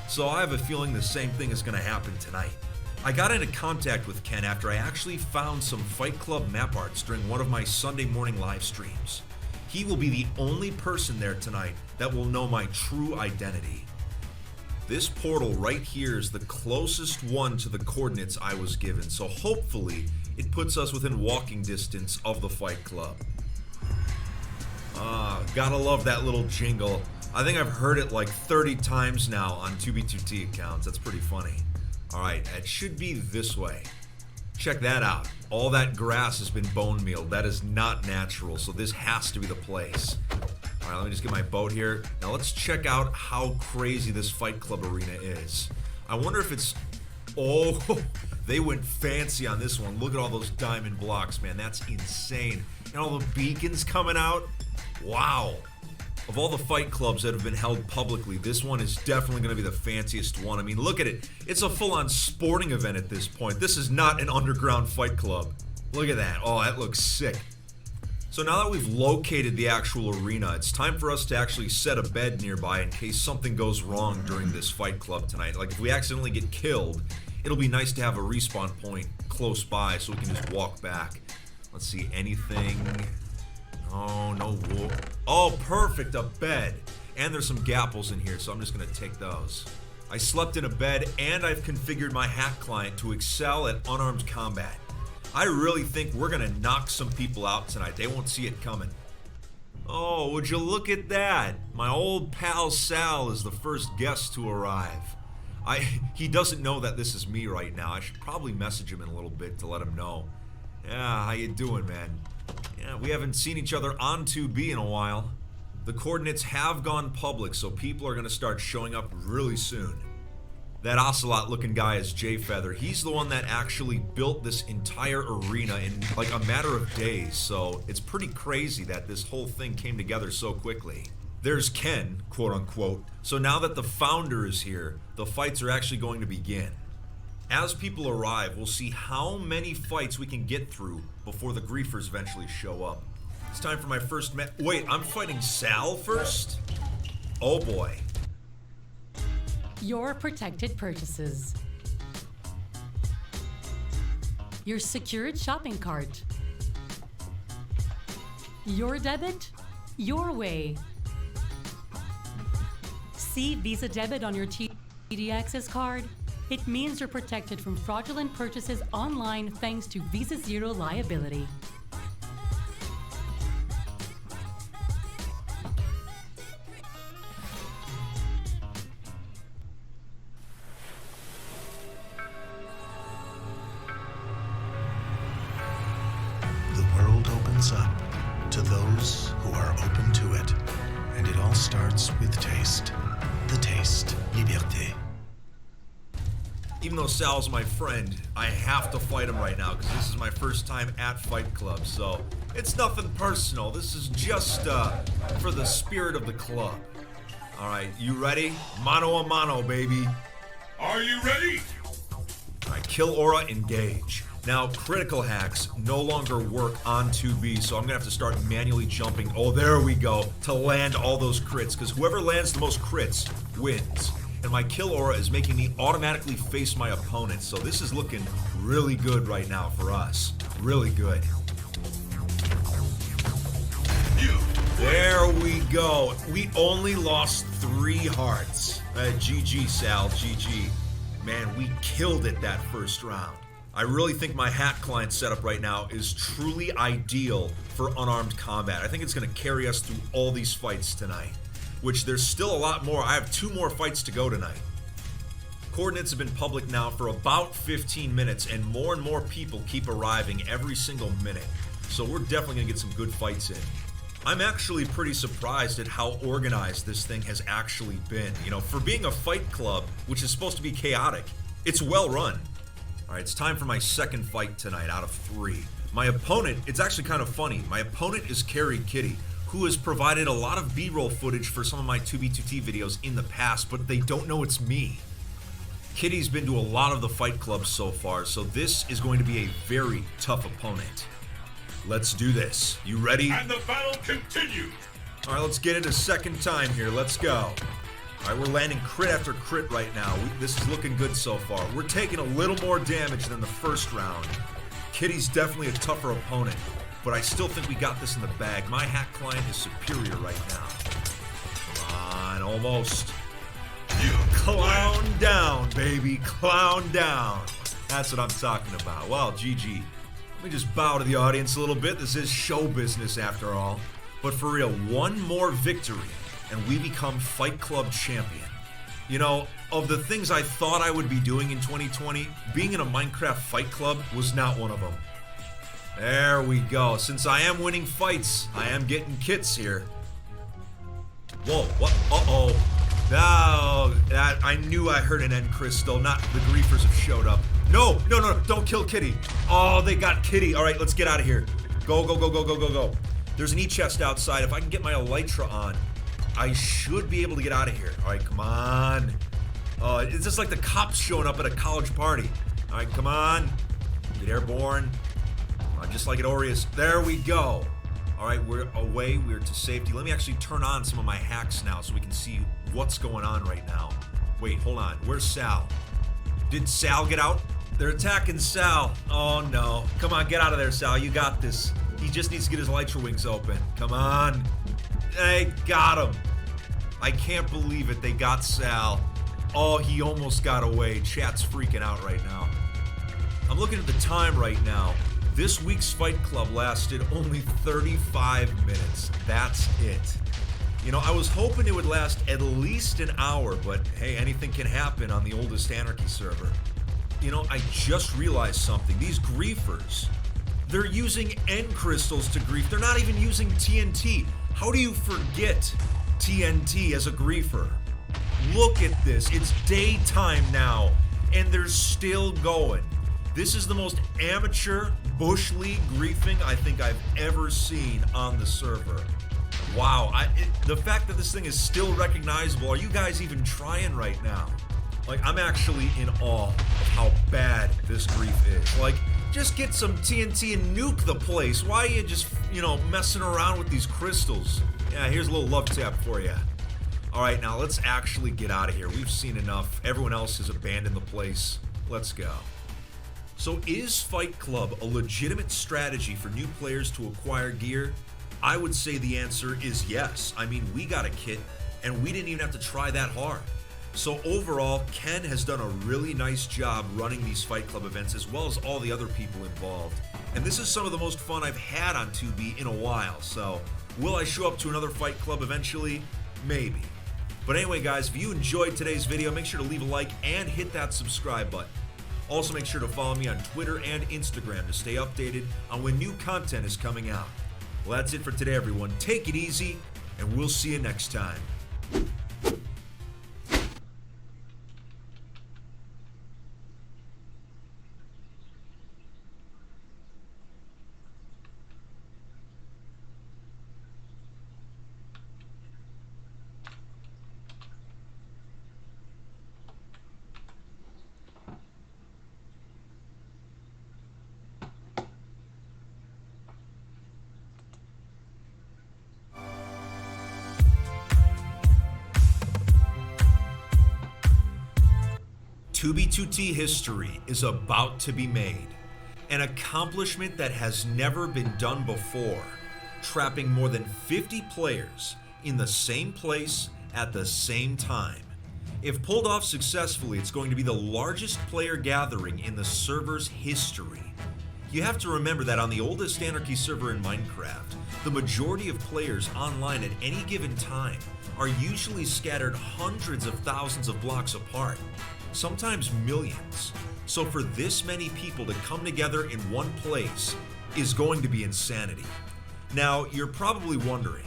So I have a feeling the same thing is going to happen tonight. I got into contact with Ken after I actually found some Fight Club map arts during one of my Sunday morning live streams. He will be the only person there tonight that will know my true identity. This portal right here is the closest one to the coordinates I was given, so hopefully it puts us within walking distance of the Fight Club. Gotta love that little jingle. I think I've heard it like 30 times now on 2B2T accounts. That's pretty funny. Alright, it should be this way. Check that out. All that grass has been bone mealed. That is not natural, so this has to be the place. Alright, let me just get my boat here. Now let's check out how crazy this Fight Club arena is. I wonder if it's... Oh, they went fancy on this one. Look at all those diamond blocks, man. That's insane. And all the beacons coming out. Wow. Of all the fight clubs that have been held publicly, this one is definitely going to be the fanciest one. I mean, look at it. It's a full-on sporting event at this point. This is not an underground fight club. Look at that. Oh, that looks sick. So now that we've located the actual arena, it's time for us to actually set a bed nearby in case something goes wrong during this fight club tonight. Like if we accidentally get killed, it'll be nice to have a respawn point close by so we can just walk back. Let's see, anything... Oh, no wool. Oh, perfect, a bed. And there's some gapples in here, so I'm just going to take those. I slept in a bed, and I've configured my hack client to excel at unarmed combat. I really think we're going to knock some people out tonight. They won't see it coming. Oh, would you look at that? My old pal Sal is the first guest to arrive. He doesn't know that this is me right now. I should probably message him in a little bit to let him know. Yeah, how you doing, man? Yeah, we haven't seen each other on 2B in a while. The coordinates have gone public, so people are going to start showing up really soon. That ocelot looking guy is Jay Feather. He's the one that actually built this entire arena in like a matter of days, so it's pretty crazy that this whole thing came together so quickly. There's Ken, quote unquote. So now that the founder is here, the fights are actually going to begin. As people arrive, we'll see how many fights we can get through before the griefers eventually show up. It's time for my first wait, I'm fighting Sal first? Oh boy. Your protected purchases. Your secured shopping cart. Your debit, your way. See Visa debit on your TD Access card? It means you're protected from fraudulent purchases online thanks to Visa Zero liability. The world opens up to those who are open to it. And it all starts with taste. The taste, liberté. Even though Sal's my friend, I have to fight him right now because this is my first time at Fight Club, so it's nothing personal. This is just for the spirit of the club. All right, you ready? Mano a mano, baby. Are you ready? All right, kill aura, engage. Now, critical hacks no longer work on 2B, so I'm gonna have to start manually jumping. Oh, there we go, to land all those crits, because whoever lands the most crits wins. And my kill aura is making me automatically face my opponent, so this is looking really good right now for us. Really good. There we go. We only lost 3 hearts. GG, Sal, GG. Man, we killed it that first round. I really think my hack client setup right now is truly ideal for unarmed combat. I think it's going to carry us through all these fights tonight, which there's still a lot more. I have 2 more fights to go tonight. Coordinates have been public now for about 15 minutes, and more people keep arriving every single minute. So we're definitely going to get some good fights in. I'm actually pretty surprised at how organized this thing has actually been. You know, for being a fight club, which is supposed to be chaotic, it's well run. All right, it's time for my second fight tonight out of 3. My opponent, it's actually kind of funny. My opponent is Carrie Kitty, who has provided a lot of B-roll footage for some of my 2B2T videos in the past, but they don't know it's me. Kitty's been to a lot of the fight clubs so far, so this is going to be a very tough opponent. Let's do this. You ready? And the battle continues. All right, let's get it a second time here. Let's go. All right, we're landing crit after crit right now. This is looking good so far. We're taking a little more damage than the first round. Kitty's definitely a tougher opponent, but I still think we got this in the bag. My hack client is superior right now. Come on, almost. Clown down, baby. Clown down. That's what I'm talking about. Well, GG. Let me just bow to the audience a little bit. This is show business after all. But for real, one more victory and we become Fight Club champion. You know, of the things I thought I would be doing in 2020, being in a Minecraft Fight Club was not one of them. There we go. Since I am winning fights, I am getting kits here. Whoa, what? Uh-oh. No, I knew I heard an end crystal. Not the griefers have showed up. No, don't kill Kitty. Oh, they got Kitty. All right, let's get out of here. Go. There's an E-chest outside. If I can get my Elytra on, I should be able to get out of here. All right, come on. It's just like the cops showing up at a college party. All right, come on. Get airborne. Just like at Aureus. There we go. All right, we're away. We're to safety. Let me actually turn on some of my hacks now so we can see what's going on right now. Wait, hold on. Where's Sal? Did Sal get out? They're attacking Sal. Oh, no. Come on, get out of there, Sal. You got this. He just needs to get his Elytra wings open. Come on. They got him. I can't believe it. They got Sal. Oh, he almost got away. Chat's freaking out right now. I'm looking at the time right now. This week's Fight Club lasted only 35 minutes. That's it. You know, I was hoping it would last at least an hour, but hey, anything can happen on the oldest Anarchy server. You know, I just realized something. These griefers, they're using end crystals to grief. They're not even using TNT. How do you forget TNT as a griefer? Look at this. It's daytime now, and they're still going. This is the most amateur Bush League griefing I think I've ever seen on the server. Wow, the fact that this thing is still recognizable, are you guys even trying right now? Like, I'm actually in awe of how bad this grief is. Like, just get some TNT and nuke the place. Why are you just, messing around with these crystals? Yeah, here's a little love tap for you. All right, now let's actually get out of here. We've seen enough. Everyone else has abandoned the place. Let's go. So is Fight Club a legitimate strategy for new players to acquire gear? I would say the answer is yes. I mean, we got a kit, and we didn't even have to try that hard. So overall, Ken has done a really nice job running these Fight Club events, as well as all the other people involved. And this is some of the most fun I've had on 2B in a while, so will I show up to another Fight Club eventually? Maybe. But anyway, guys, if you enjoyed today's video, make sure to leave a like and hit that subscribe button. Also, make sure to follow me on Twitter and Instagram to stay updated on when new content is coming out. Well, that's it for today, everyone. Take it easy, and we'll see you next time. TubiTuT history is about to be made. An accomplishment that has never been done before, trapping more than 50 players in the same place at the same time. If pulled off successfully, it's going to be the largest player gathering in the server's history. You have to remember that on the oldest Anarchy server in Minecraft, the majority of players online at any given time are usually scattered hundreds of thousands of blocks apart, sometimes millions. So for this many people to come together in one place is going to be insanity. Now, you're probably wondering,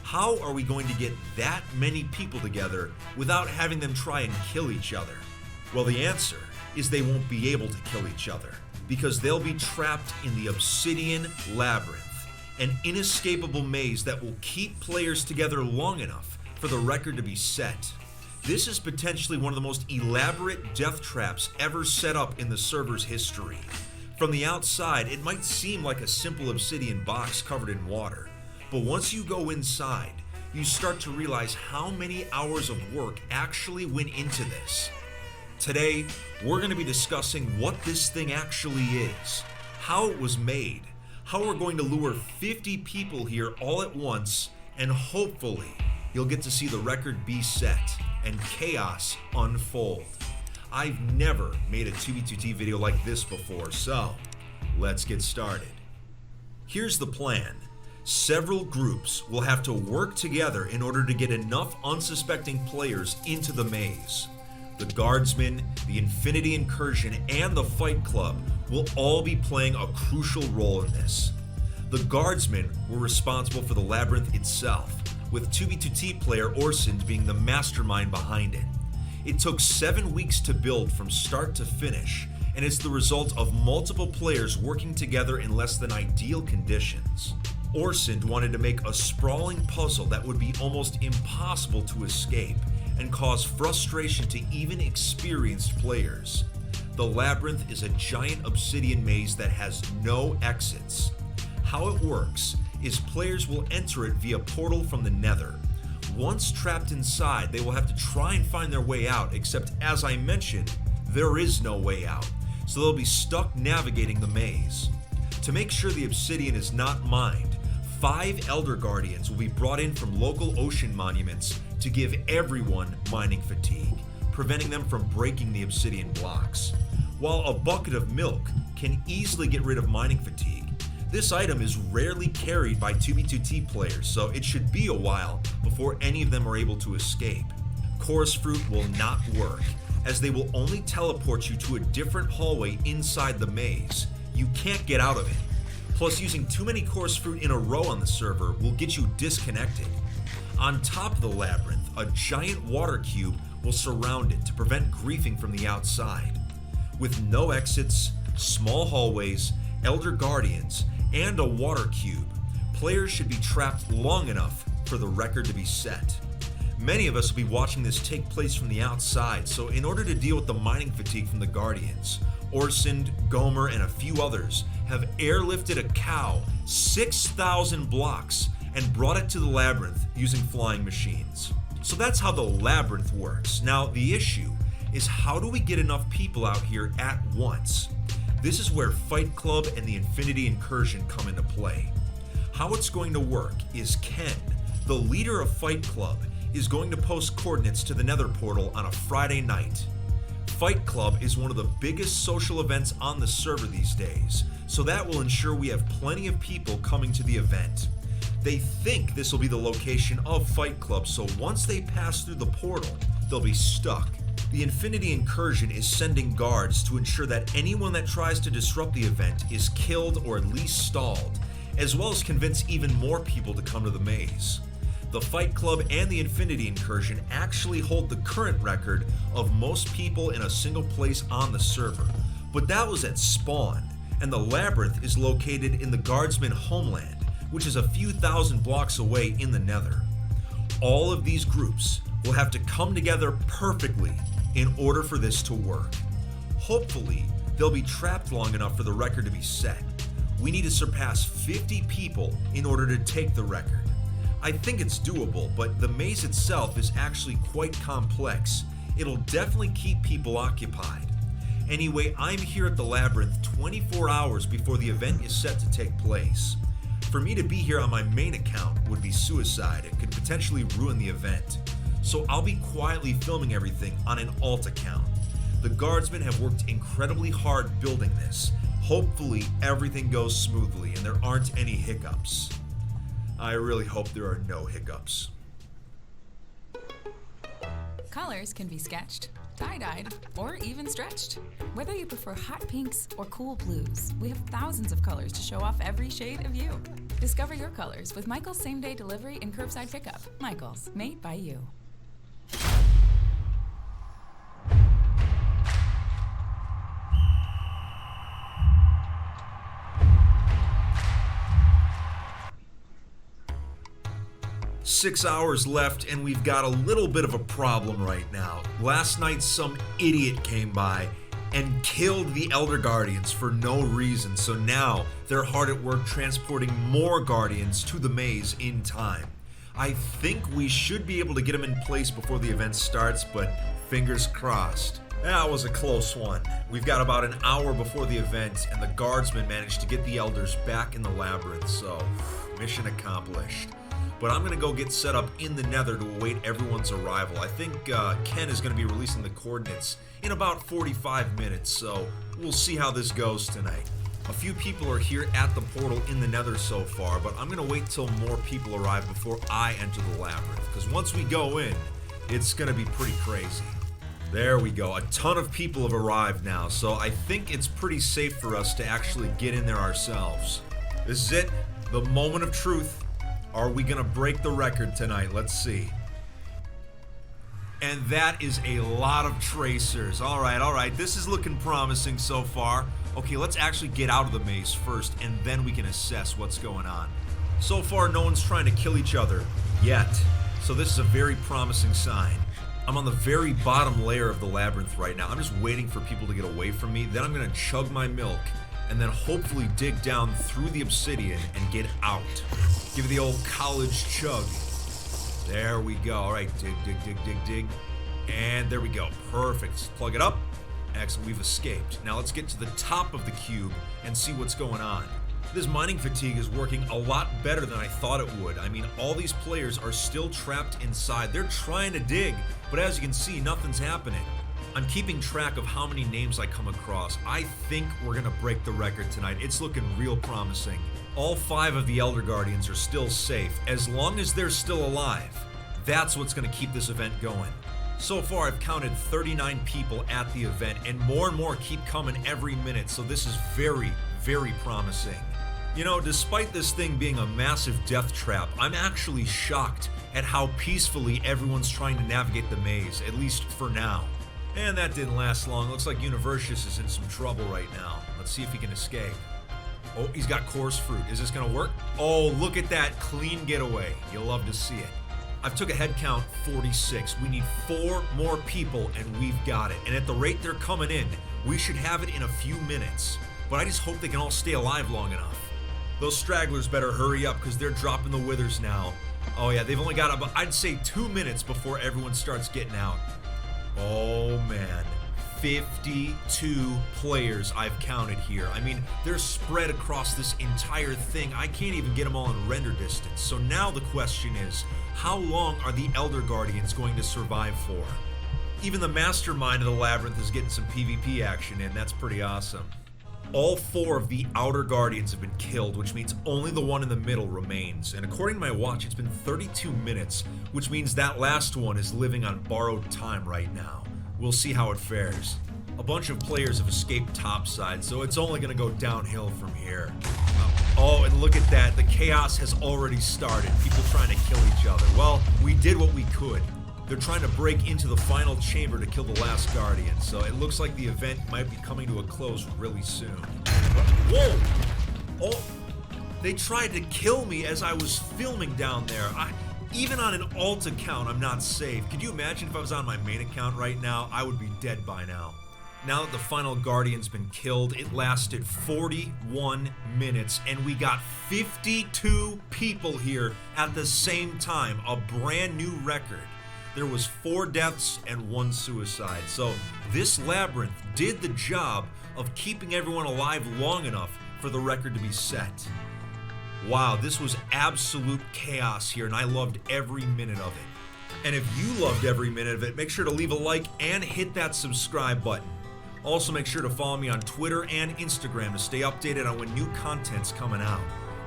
how are we going to get that many people together without having them try and kill each other? Well, the answer is they won't be able to kill each other, because they'll be trapped in the Obsidian Labyrinth, an inescapable maze that will keep players together long enough for the record to be set. This is potentially one of the most elaborate death traps ever set up in the server's history. From the outside, it might seem like a simple obsidian box covered in water, but once you go inside, you start to realize how many hours of work actually went into this. Today, we're going to be discussing what this thing actually is, how it was made, how we're going to lure 50 people here all at once, and hopefully, you'll get to see the record be set and chaos unfold. I've never made a TubiTuT video like this before, so let's get started. Here's the plan. Several groups will have to work together in order to get enough unsuspecting players into the maze. The Guardsmen, the Infinity Incursion, and the Fight Club will all be playing a crucial role in this. The Guardsmen were responsible for the labyrinth itself, with TubiTuT player Orsind being the mastermind behind it. It took 7 weeks to build from start to finish, and it's the result of multiple players working together in less than ideal conditions. Orsind wanted to make a sprawling puzzle that would be almost impossible to escape and cause frustration to even experienced players. The labyrinth is a giant obsidian maze that has no exits. How it works is players will enter it via portal from the Nether. Once trapped inside, they will have to try and find their way out, except as I mentioned, there is no way out, so they'll be stuck navigating the maze. To make sure the obsidian is not mined, 5 Elder Guardians will be brought in from local ocean monuments to give everyone mining fatigue, preventing them from breaking the obsidian blocks. While a bucket of milk can easily get rid of mining fatigue, this item is rarely carried by TubiTuT players, so it should be a while before any of them are able to escape. Chorus Fruit will not work, as they will only teleport you to a different hallway inside the maze. You can't get out of it. Plus, using too many Chorus Fruit in a row on the server will get you disconnected. On top of the labyrinth, a giant water cube will surround it to prevent griefing from the outside. With no exits, small hallways, Elder Guardians, and a water cube, players should be trapped long enough for the record to be set. Many of us will be watching this take place from the outside, so in order to deal with the mining fatigue from the Guardians, Orsind, Gomer, and a few others have airlifted a cow 6,000 blocks and brought it to the labyrinth using flying machines. So that's how the labyrinth works. Now, the issue is, how do we get enough people out here at once? This is where Fight Club and the Infinity Incursion come into play. How it's going to work is Ken, the leader of Fight Club, is going to post coordinates to the Nether portal on a Friday night. Fight Club is one of the biggest social events on the server these days, so that will ensure we have plenty of people coming to the event. They think this will be the location of Fight Club, so once they pass through the portal, they'll be stuck. The Infinity Incursion is sending guards to ensure that anyone that tries to disrupt the event is killed or at least stalled, as well as convince even more people to come to the maze. The Fight Club and the Infinity Incursion actually hold the current record of most people in a single place on the server, but that was at spawn, and the Labyrinth is located in the Guardsman homeland, which is a few thousand blocks away in the Nether. All of these groups will have to come together perfectly in order for this to work. Hopefully, they'll be trapped long enough for the record to be set. We need to surpass 50 people in order to take the record. I think it's doable, but the maze itself is actually quite complex. It'll definitely keep people occupied. Anyway, I'm here at the Labyrinth 24 hours before the event is set to take place. For me to be here on my main account would be suicide. It could potentially ruin the event. So I'll be quietly filming everything on an alt account. The Guardsmen have worked incredibly hard building this. Hopefully everything goes smoothly and there aren't any hiccups. I really hope there are no hiccups. Colors can be sketched, dye-dyed, or even stretched. Whether you prefer hot pinks or cool blues, we have thousands of colors to show off every shade of you. Discover your colors with Michael's same-day delivery and curbside pickup. Michael's, made by you. 6 hours left, and we've got a little bit of a problem right now. Last night, some idiot came by and killed the Elder Guardians for no reason, so now they're hard at work transporting more Guardians to the maze in time. I think we should be able to get them in place before the event starts, but fingers crossed. That was a close one. We've got about an hour before the event, and the Guardsmen managed to get the Elders back in the Labyrinth, so mission accomplished. But I'm going to go get set up in the Nether to await everyone's arrival. I think Ken is going to be releasing the coordinates in about 45 minutes, so we'll see how this goes tonight. A few people are here at the portal in the Nether so far, but I'm going to wait till more people arrive before I enter the Labyrinth, because once we go in, it's going to be pretty crazy. There we go. A ton of people have arrived now, so I think it's pretty safe for us to actually get in there ourselves. This is it, the moment of truth. Are we gonna break the record tonight? Let's see. And that is a lot of tracers. All right. This is looking promising so far. Okay, let's actually get out of the maze first, and then we can assess what's going on. So far, no one's trying to kill each other yet, so this is a very promising sign. I'm on the very bottom layer of the Labyrinth right now. I'm just waiting for people to get away from me. Then I'm gonna chug my milk, and then hopefully dig down through the obsidian and get out. Give it the old college chug. There we go. All right, dig. And there we go. Perfect. Let's plug it up. Excellent, we've escaped. Now let's get to the top of the cube and see what's going on. This mining fatigue is working a lot better than I thought it would. I mean, all these players are still trapped inside. They're trying to dig, but as you can see, nothing's happening. I'm keeping track of how many names I come across. I think we're gonna break the record tonight. It's looking real promising. All 5 of the Elder Guardians are still safe, as long as they're still alive. That's what's gonna keep this event going. So far, I've counted 39 people at the event, and more keep coming every minute, so this is very, very promising. You know, despite this thing being a massive death trap, I'm actually shocked at how peacefully everyone's trying to navigate the maze, at least for now. And that didn't last long. Looks like Universius is in some trouble right now. Let's see if he can escape. Oh, he's got coarse fruit. Is this gonna work? Oh, look at that clean getaway. You'll love to see it. I've took a head count 46. We need 4 more people and we've got it. And at the rate they're coming in, we should have it in a few minutes. But I just hope they can all stay alive long enough. Those stragglers better hurry up because they're dropping the withers now. Oh yeah, they've only got about, I'd say 2 minutes before everyone starts getting out. Oh man, 52 players I've counted here. I mean, they're spread across this entire thing. I can't even get them all in render distance. So now the question is, how long are the Elder Guardians going to survive for? Even the mastermind of the labyrinth is getting some PvP action in. That's pretty awesome. All 4 of the Outer Guardians have been killed, which means only the one in the middle remains. And according to my watch, it's been 32 minutes, which means that last one is living on borrowed time right now. We'll see how it fares. A bunch of players have escaped topside, so it's only going to go downhill from here. Oh, and look at that. The chaos has already started. People trying to kill each other. Well, we did what we could. They're trying to break into the final chamber to kill the last Guardian, so it looks like the event might be coming to a close really soon. Whoa! Oh, they tried to kill me as I was filming down there. Even on an alt account, I'm not safe. Could you imagine if I was on my main account right now? I would be dead by now. Now that the final Guardian's been killed, it lasted 41 minutes, and we got 52 people here at the same time. A brand new record. There was 4 deaths and 1 suicide. So this labyrinth did the job of keeping everyone alive long enough for the record to be set. Wow, this was absolute chaos here, and I loved every minute of it. And if you loved every minute of it, make sure to leave a like and hit that subscribe button. Also, make sure to follow me on Twitter and Instagram to stay updated on when new content's coming out.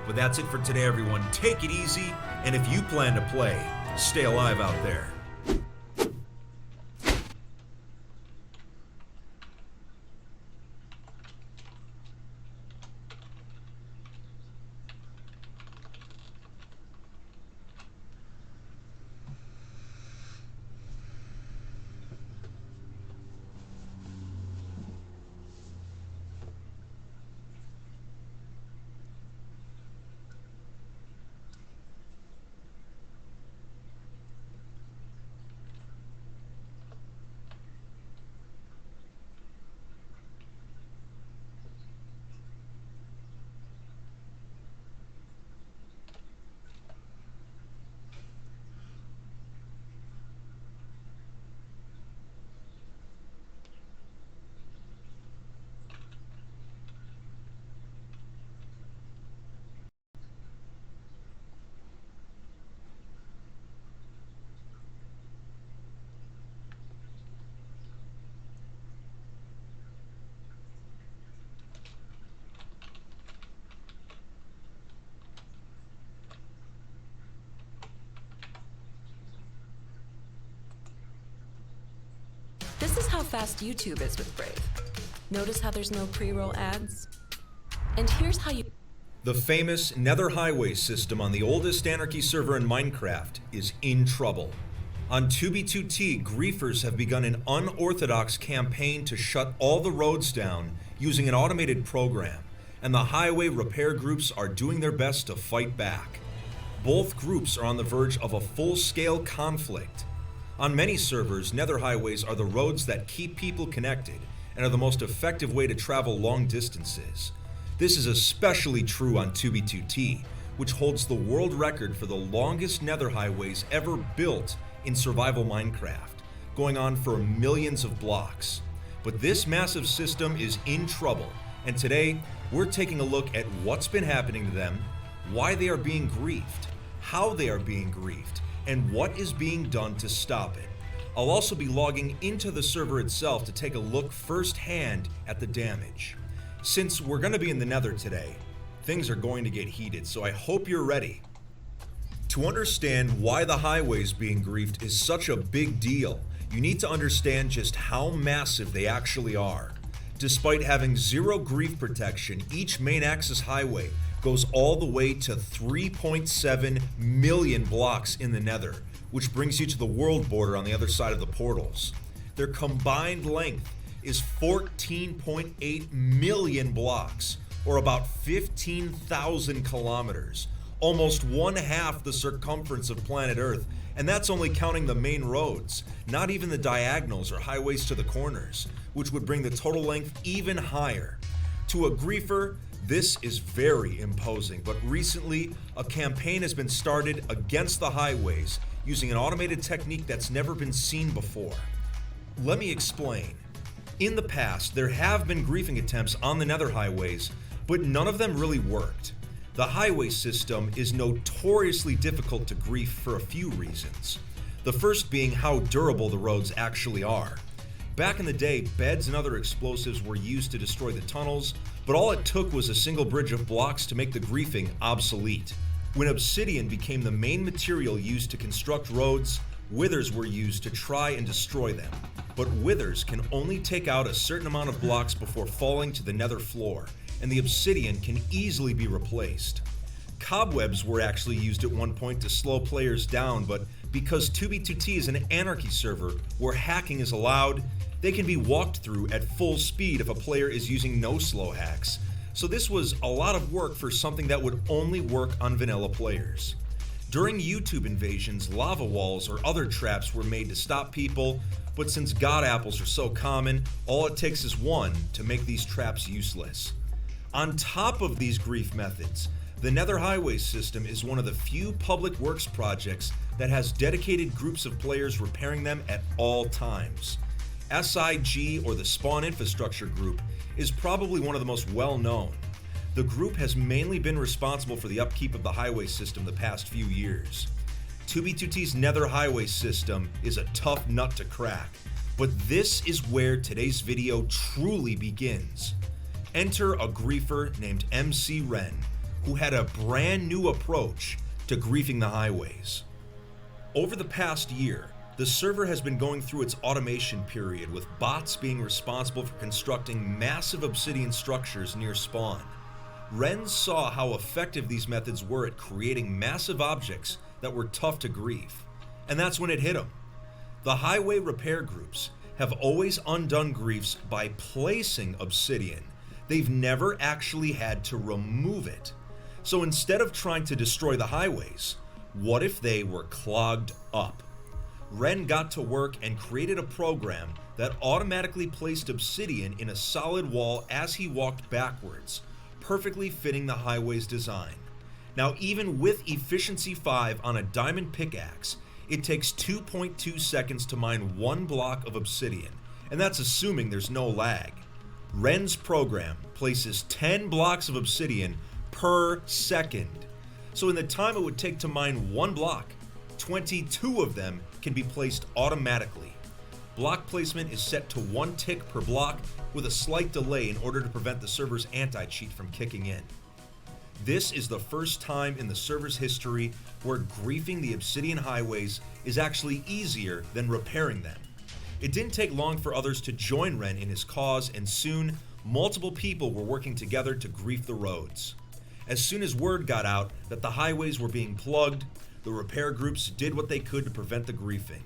But that's it for today, everyone. Take it easy, and if you plan to play, stay alive out there. This is how fast YouTube is with Brave. Notice how there's no pre-roll ads? And here's how you... The famous Nether Highway system on the oldest Anarchy server in Minecraft is in trouble. On 2B2T, griefers have begun an unorthodox campaign to shut all the roads down using an automated program, and the highway repair groups are doing their best to fight back. Both groups are on the verge of a full-scale conflict. On many servers, Nether highways are the roads that keep people connected and are the most effective way to travel long distances. This is especially true on 2B2T, which holds the world record for the longest Nether highways ever built in survival Minecraft, going on for millions of blocks. But this massive system is in trouble, and today we're taking a look at what's been happening to them, why they are being griefed, how they are being griefed, and what is being done to stop it. I'll also be logging into the server itself to take a look firsthand at the damage. Since we're going to be in the Nether today, things are going to get heated, so I hope you're ready. To understand why the highways being griefed is such a big deal, you need to understand just how massive they actually are. Despite having zero grief protection, each main axis highway goes all the way to 3.7 million blocks in the Nether, which brings you to the world border on the other side of the portals. Their combined length is 14.8 million blocks, or about 15,000 kilometers, almost one half the circumference of planet Earth, and that's only counting the main roads, not even the diagonals or highways to the corners, which would bring the total length even higher. To a griefer, this is very imposing, but recently a campaign has been started against the highways using an automated technique that's never been seen before. Let me explain. In the past, there have been griefing attempts on the Nether highways, but none of them really worked. The highway system is notoriously difficult to grief for a few reasons. The first being how durable the roads actually are. Back in the day, beds and other explosives were used to destroy the tunnels, but all it took was a single bridge of blocks to make the griefing obsolete. When obsidian became the main material used to construct roads, withers were used to try and destroy them. But withers can only take out a certain amount of blocks before falling to the Nether floor, and the obsidian can easily be replaced. Cobwebs were actually used at one point to slow players down, but because 2B2T is an anarchy server where hacking is allowed, they can be walked through at full speed if a player is using no slow hacks. So this was a lot of work for something that would only work on vanilla players. During YouTube invasions, lava walls or other traps were made to stop people, but since god apples are so common, all it takes is one to make these traps useless. On top of these grief methods, the Nether Highway system is one of the few public works projects that has dedicated groups of players repairing them at all times. SIG, or the Spawn Infrastructure Group, is probably one of the most well-known. The group has mainly been responsible for the upkeep of the highway system the past few years. 2B2T's Nether Highway system is a tough nut to crack, but this is where today's video truly begins. Enter a griefer named MC Ren, who had a brand new approach to griefing the highways. Over the past year, the server has been going through its automation period, with bots being responsible for constructing massive obsidian structures near spawn. Ren saw how effective these methods were at creating massive objects that were tough to grief, and that's when it hit him. The highway repair groups have always undone griefs by placing obsidian. They've never actually had to remove it. So instead of trying to destroy the highways, what if they were clogged up? Ren got to work and created a program that automatically placed obsidian in a solid wall as he walked backwards, perfectly fitting the highway's design. Now, even with efficiency 5 on a diamond pickaxe, it takes 2.2 seconds to mine one block of obsidian, and that's assuming there's no lag. Ren's program places 10 blocks of obsidian per second. So in the time it would take to mine one block, 22 of them can be placed automatically. Block placement is set to 1 tick per block with a slight delay in order to prevent the server's anti-cheat from kicking in. This is the first time in the server's history where griefing the obsidian highways is actually easier than repairing them. It didn't take long for others to join Ren in his cause, and soon, multiple people were working together to grief the roads. As soon as word got out that the highways were being plugged, the repair groups did what they could to prevent the griefing.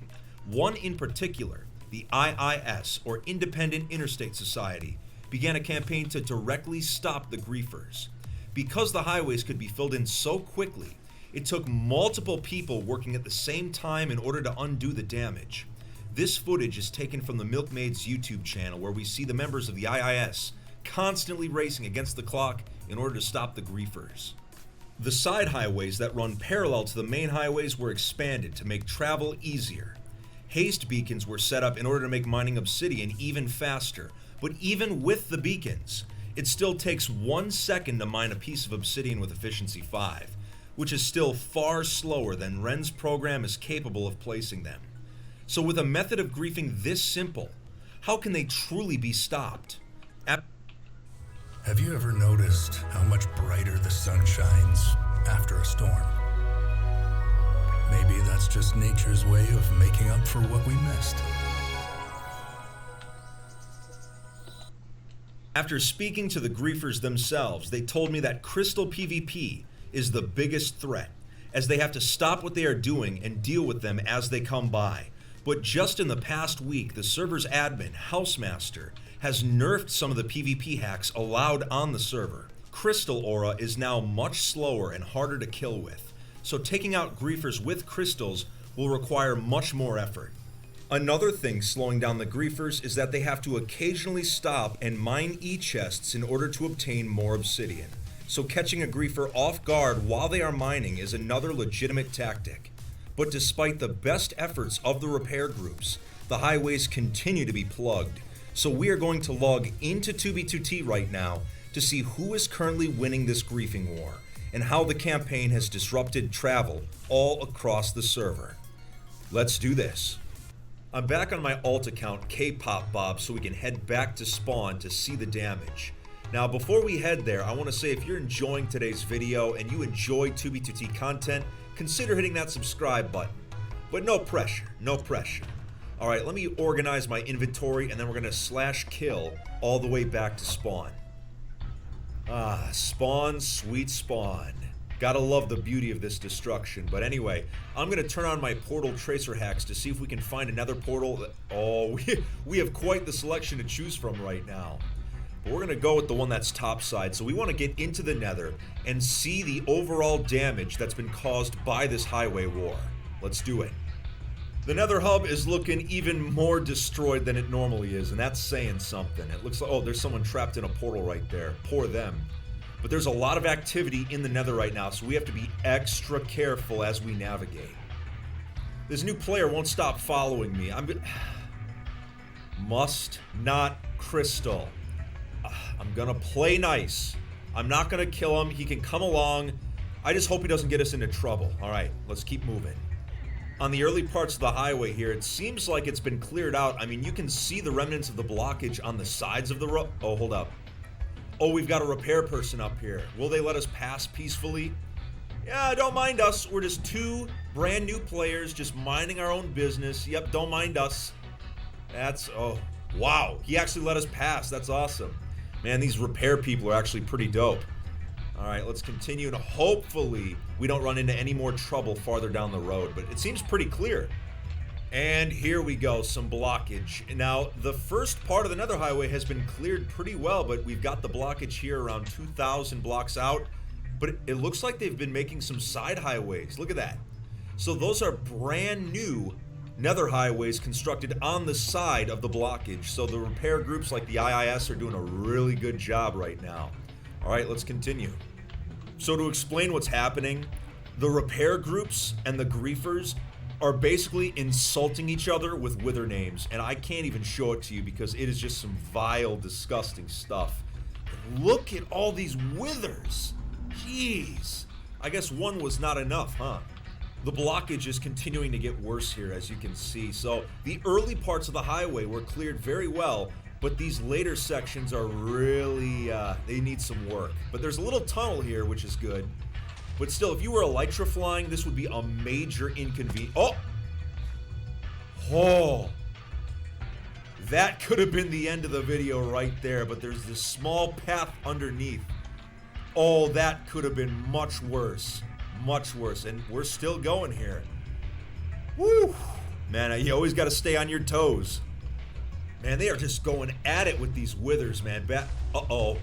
One in particular, the IIS, or Independent Interstate Society, began a campaign to directly stop the griefers. Because the highways could be filled in so quickly, it took multiple people working at the same time in order to undo the damage. This footage is taken from the Milkmaid's YouTube channel, where we see the members of the IIS constantly racing against the clock in order to stop the griefers. The side highways that run parallel to the main highways were expanded to make travel easier. Haste beacons were set up in order to make mining obsidian even faster, but even with the beacons, it still takes 1 second to mine a piece of obsidian with efficiency 5, which is still far slower than Ren's program is capable of placing them. So with a method of griefing this simple, how can they truly be stopped? Have you ever noticed how much brighter the sun shines after a storm? Maybe that's just nature's way of making up for what we missed. After speaking to the griefers themselves, they told me that crystal PvP is the biggest threat, as they have to stop what they are doing and deal with them as they come by. But just in the past week, the server's admin, Housemaster, has nerfed some of the PvP hacks allowed on the server. Crystal Aura is now much slower and harder to kill with, so taking out griefers with crystals will require much more effort. Another thing slowing down the griefers is that they have to occasionally stop and mine E-chests in order to obtain more obsidian. So catching a griefer off guard while they are mining is another legitimate tactic. But despite the best efforts of the repair groups, the highways continue to be plugged. So we are going to log into 2B2T right now to see who is currently winning this griefing war and how the campaign has disrupted travel all across the server. Let's do this. I'm back on my alt account K-Pop Bob so we can head back to spawn to see the damage. Now before we head there, I want to say if you're enjoying today's video and you enjoy 2B2T content, consider hitting that subscribe button. But no pressure, no pressure. Alright, let me organize my inventory and then we're going to /kill all the way back to spawn. Ah, spawn, sweet spawn. Gotta love the beauty of this destruction. But anyway, I'm gonna turn on my portal tracer hacks to see if we can find another portal. Oh, we have quite the selection to choose from right now. But we're gonna go with the one that's topside. So we wanna get into the Nether and see the overall damage that's been caused by this highway war. Let's do it. The Nether hub is looking even more destroyed than it normally is, and that's saying something. It looks like, oh, there's someone trapped in a portal right there. Poor them. But there's a lot of activity in the Nether right now, so we have to be extra careful as we navigate. This new player won't stop following me. Must not crystal. I'm gonna play nice. I'm not gonna kill him. He can come along. I just hope he doesn't get us into trouble. Alright, let's keep moving. On the early parts of the highway here, it seems like it's been cleared out. I mean, you can see the remnants of the blockage on the sides of the road. Oh, hold up. Oh, we've got a repair person up here. Will they let us pass peacefully? Yeah, don't mind us. We're just two brand new players just minding our own business. Yep, don't mind us. That's, oh, wow. He actually let us pass. That's awesome. Man, these repair people are actually pretty dope. All right, let's continue, and hopefully we don't run into any more trouble farther down the road, but it seems pretty clear. And here we go, some blockage. Now, the first part of the Nether highway has been cleared pretty well, but we've got the blockage here around 2,000 blocks out. But it looks like they've been making some side highways. Look at that. So those are brand new Nether highways constructed on the side of the blockage. So the repair groups like the IIS are doing a really good job right now. All right, let's continue. So to explain what's happening, the repair groups and the griefers are basically insulting each other with wither names, and I can't even show it to you because it is just some vile, disgusting stuff. But look at all these withers. Jeez. I guess one was not enough, huh? The blockage is continuing to get worse here, as you can see. So the early parts of the highway were cleared very well, but these later sections are really, they need some work. But there's a little tunnel here, which is good. But still, if you were elytra flying, this would be a major inconvenience. Oh! Oh! That could have been the end of the video right there, but there's this small path underneath. Oh, that could have been much worse. Much worse. And we're still going here. Woo! Man, you always got to stay on your toes. Man, they are just going at it with these withers, man. Uh-oh.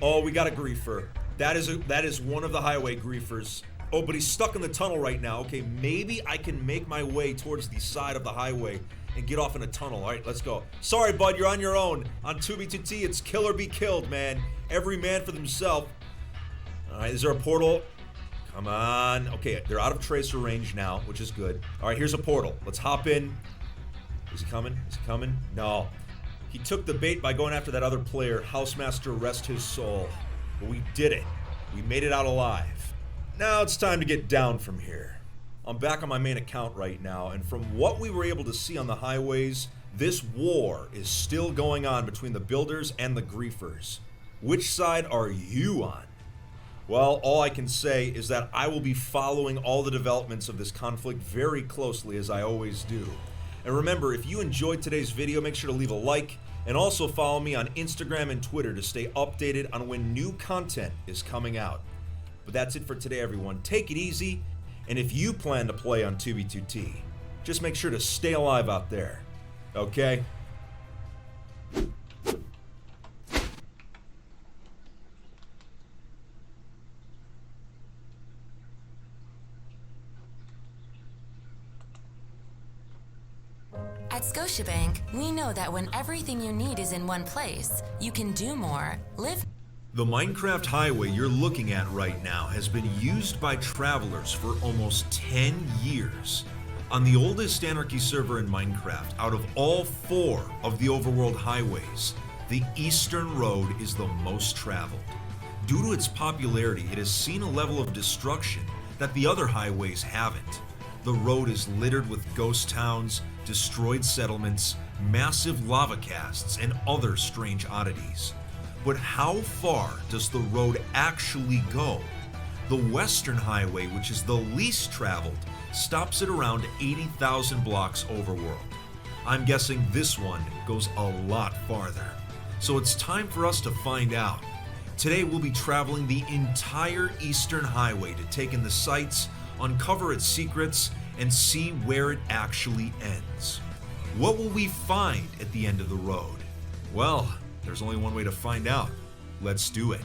Oh, we got a griefer. That is one of the highway griefers. Oh, but he's stuck in the tunnel right now. Okay, maybe I can make my way towards the side of the highway and get off in a tunnel. All right, let's go. Sorry, bud, you're on your own. On 2B2T, it's kill or be killed, man. Every man for themselves. All right, is there a portal? Come on. Okay, they're out of tracer range now, which is good. All right, here's a portal. Let's hop in. Is he coming? Is he coming? No. He took the bait by going after that other player. Housemaster, rest his soul. But we did it. We made it out alive. Now it's time to get down from here. I'm back on my main account right now, and from what we were able to see on the highways, this war is still going on between the builders and the griefers. Which side are you on? Well, all I can say is that I will be following all the developments of this conflict very closely, as I always do. And remember, if you enjoyed today's video, make sure to leave a like, And also follow me on Instagram and Twitter to stay updated on when new content is coming out. But that's it for today, everyone. Take it easy, and if you plan to play on 2B2T, just make sure to stay alive out there, okay? At Scotiabank, we know that when everything you need is in one place, you can do more, live. The Minecraft highway you're looking at right now has been used by travelers for almost 10 years. On the oldest Anarchy server in Minecraft, out of all 4 of the overworld highways, the Eastern Road is the most traveled. Due to its popularity, it has seen a level of destruction that the other highways haven't. The road is littered with ghost towns, destroyed settlements, massive lava casts, and other strange oddities. But how far does the road actually go? The Western Highway, which is the least traveled, stops at around 80,000 blocks overworld. I'm guessing this one goes a lot farther. So it's time for us to find out. Today we'll be traveling the entire Eastern Highway to take in the sights, uncover its secrets, and see where it actually ends. What will we find at the end of the road? Well, there's only one way to find out. Let's do it.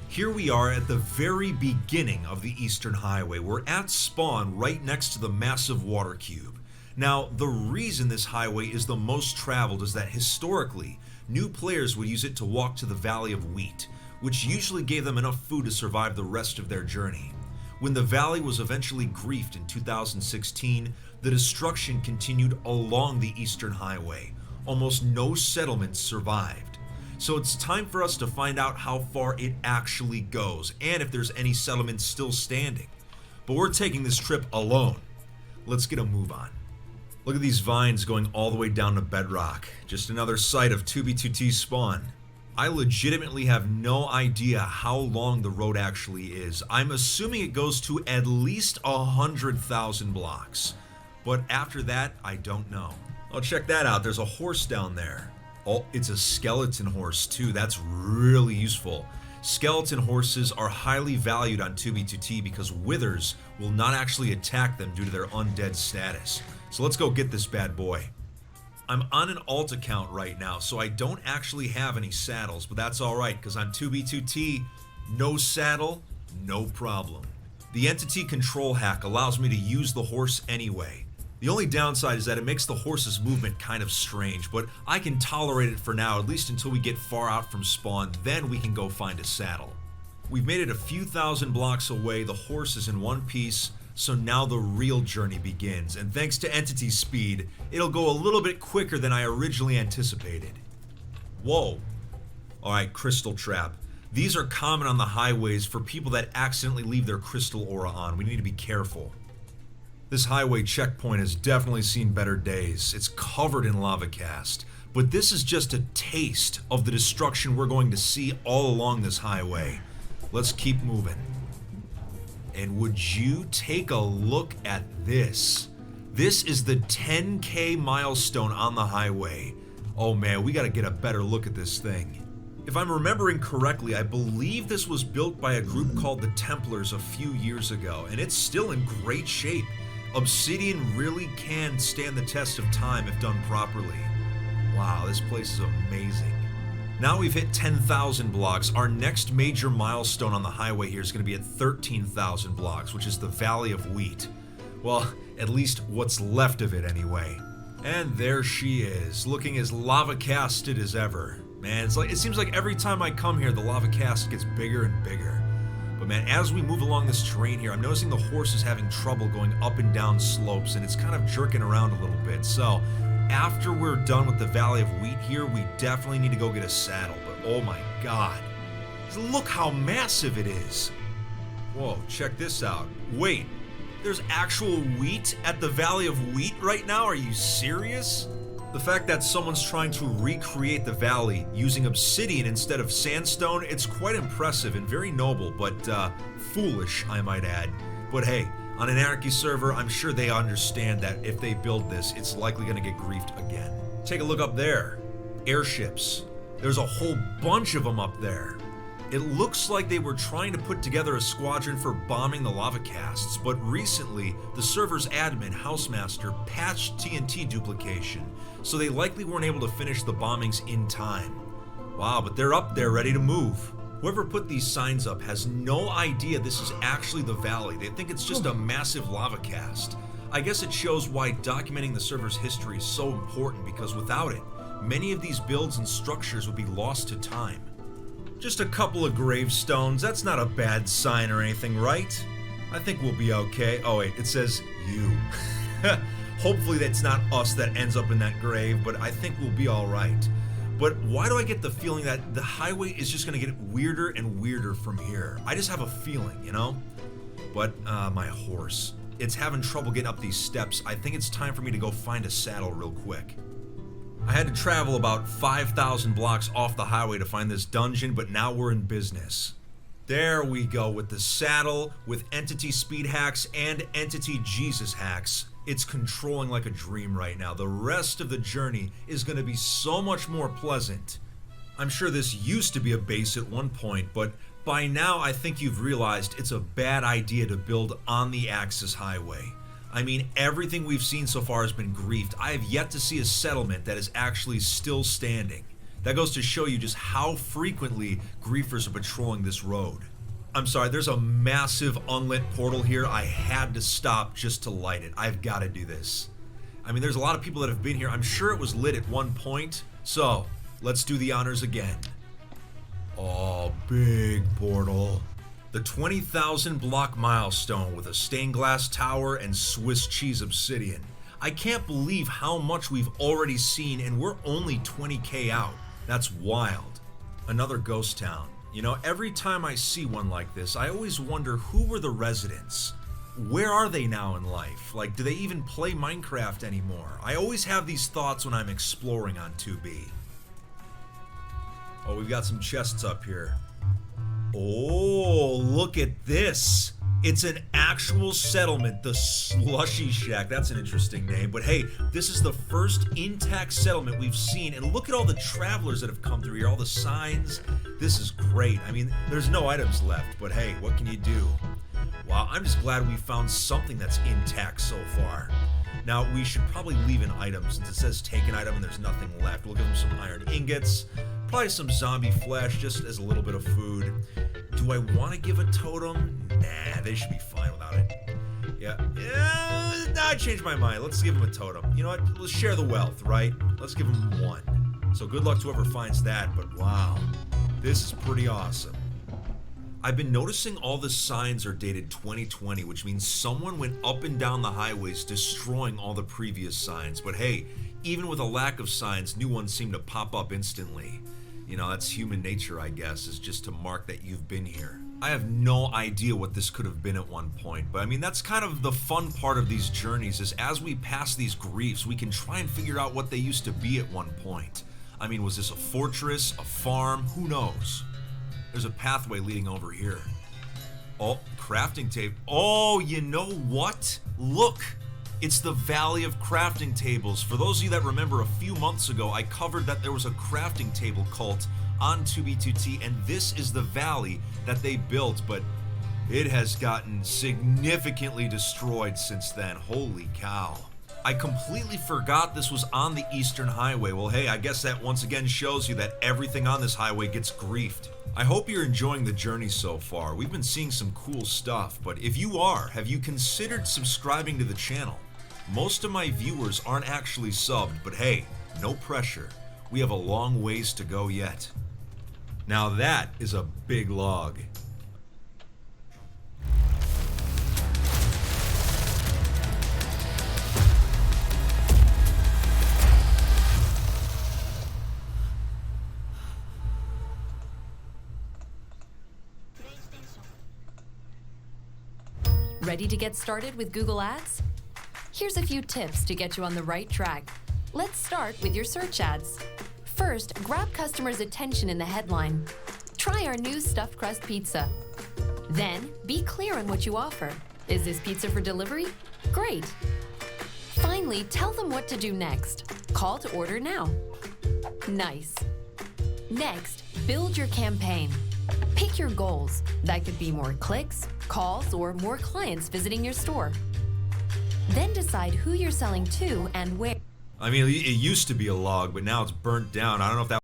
Here we are at the very beginning of the Eastern Highway. We're at spawn right next to the massive water cube. Now, the reason this highway is the most traveled is that historically, new players would use it to walk to the Valley of Wheat, which usually gave them enough food to survive the rest of their journey. When the valley was eventually griefed in 2016, the destruction continued along the Eastern Highway. Almost no settlements survived. So it's time for us to find out how far it actually goes, and if there's any settlements still standing. But we're taking this trip alone. Let's get a move on. Look at these vines going all the way down to bedrock. Just another site of 2B2T spawn. I legitimately have no idea how long the road actually is. I'm assuming it goes to at least 100,000 blocks. But after that, I don't know. Oh, check that out. There's a horse down there. Oh, it's a skeleton horse too. That's really useful. Skeleton horses are highly valued on 2B2T because withers will not actually attack them due to their undead status. So let's go get this bad boy. I'm on an alt account right now, so I don't actually have any saddles, but that's alright, because on 2B2T, no saddle, no problem. The entity control hack allows me to use the horse anyway. The only downside is that it makes the horse's movement kind of strange, but I can tolerate it for now, at least until we get far out from spawn, then we can go find a saddle. We've made it a few thousand blocks away, the horse is in one piece, so now the real journey begins, and thanks to entity speed, it'll go a little bit quicker than I originally anticipated. Whoa. Alright, crystal trap. These are common on the highways for people that accidentally leave their crystal aura on. We need to be careful. This highway checkpoint has definitely seen better days. It's covered in lava cast, but this is just a taste of the destruction we're going to see all along this highway. Let's keep moving. And would you take a look at this? This is the 10K milestone on the highway. Oh man, we gotta get a better look at this thing. If I'm remembering correctly, I believe this was built by a group called the Templars a few years ago, and it's still in great shape. Obsidian really can stand the test of time if done properly. Wow, this place is amazing. Now we've hit 10,000 blocks. Our next major milestone on the highway here is going to be at 13,000 blocks, which is the Valley of Wheat. Well, at least what's left of it anyway. And there she is, looking as lava casted as ever. Man, it seems like every time I come here, the lava cast gets bigger and bigger. But man, as we move along this terrain here, I'm noticing the horse is having trouble going up and down slopes, and it's kind of jerking around a little bit. So after we're done with the Valley of Wheat here, we definitely need to go get a saddle, but oh my god. Look how massive it is. Whoa, check this out. Wait, there's actual wheat at the Valley of Wheat right now? Are you serious? The fact that someone's trying to recreate the valley using obsidian instead of sandstone, it's quite impressive and very noble, but foolish, I might add. But hey, on an Anarchy server, I'm sure they understand that if they build this, it's likely going to get griefed again. Take a look up there. Airships. There's a whole bunch of them up there. It looks like they were trying to put together a squadron for bombing the lava casts, but recently, the server's admin, Housemaster, patched TNT duplication, so they likely weren't able to finish the bombings in time. Wow, but they're up there ready to move. Whoever put these signs up has no idea this is actually the valley. They think it's just a massive lava cast. I guess it shows why documenting the server's history is so important, because without it, many of these builds and structures would be lost to time. Just a couple of gravestones, that's not a bad sign or anything, right? I think we'll be okay. Oh wait, it says you. Hopefully that's not us that ends up in that grave, but I think we'll be alright. But why do I get the feeling that the highway is just gonna get weirder and weirder from here? I just have a feeling, you know? But, my horse. It's having trouble getting up these steps. I think it's time for me to go find a saddle real quick. I had to travel about 5,000 blocks off the highway to find this dungeon, but now we're in business. There we go, with the saddle, with Entity Speed hacks and Entity Jesus hacks. It's controlling like a dream right now. The rest of the journey is going to be so much more pleasant. I'm sure this used to be a base at one point, but by now I think you've realized it's a bad idea to build on the Axis Highway. I mean, everything we've seen so far has been griefed. I have yet to see a settlement that is actually still standing. That goes to show you just how frequently griefers are patrolling this road. I'm sorry, there's a massive unlit portal here. I had to stop just to light it. I've got to do this. I mean, there's a lot of people that have been here. I'm sure it was lit at one point. So, let's do the honors again. Oh, big portal. The 20,000 block milestone with a stained glass tower and Swiss cheese obsidian. I can't believe how much we've already seen, and we're only 20k out. That's wild. Another ghost town. You know, every time I see one like this, I always wonder who were the residents. Where are they now in life? Like, do they even play Minecraft anymore? I always have these thoughts when I'm exploring on 2B. Oh, we've got some chests up here. Oh, look at this. It's an actual settlement, the Slushy Shack. That's an interesting name. But hey, this is the first intact settlement we've seen. And look at all the travelers that have come through here, all the signs. This is great. I mean, there's no items left, but hey, what can you do? Wow, I'm just glad we found something that's intact so far. Now, we should probably leave an item since it says take an item and there's nothing left. We'll give them some iron ingots, probably some zombie flesh just as a little bit of food. Do I want to give a totem? Nah, they should be fine without it. Yeah, I changed my mind. Let's give them a totem. You know what? Let's share the wealth, right? Let's give them one. So good luck to whoever finds that, but wow, this is pretty awesome. I've been noticing all the signs are dated 2020, which means someone went up and down the highways destroying all the previous signs. But hey, even with a lack of signs, new ones seem to pop up instantly. You know, that's human nature, I guess, is just to mark that you've been here. I have no idea what this could have been at one point, but I mean, that's kind of the fun part of these journeys, is as we pass these griefs, we can try and figure out what they used to be at one point. I mean, was this a fortress, a farm? Who knows? There's a pathway leading over here. Oh, crafting tape. Oh, you know what? Look, it's the Valley of Crafting Tables. For those of you that remember, a few months ago, I covered that there was a crafting table cult on 2B2T, and this is the valley that they built, but it has gotten significantly destroyed since then. Holy cow. I completely forgot this was on the Eastern Highway. Well, hey, I guess that once again shows you that everything on this highway gets griefed. I hope you're enjoying the journey so far. We've been seeing some cool stuff, but if you are, have you considered subscribing to the channel? Most of my viewers aren't actually subbed, but hey, no pressure. We have a long ways to go yet. Now that is a big log. Ready to get started with Google Ads? Here's a few tips to get you on the right track. Let's start with your search ads. First, grab customers' attention in the headline. Try our new stuffed crust pizza. Then, be clear on what you offer. Is this pizza for delivery? Great. Finally, tell them what to do next. Call to order now. Nice. Next, build your campaign. Pick your goals. That could be more clicks, calls, or more clients visiting your store. Then decide who you're selling to and where. I mean, it used to be a log, but now it's burnt down. I don't know if that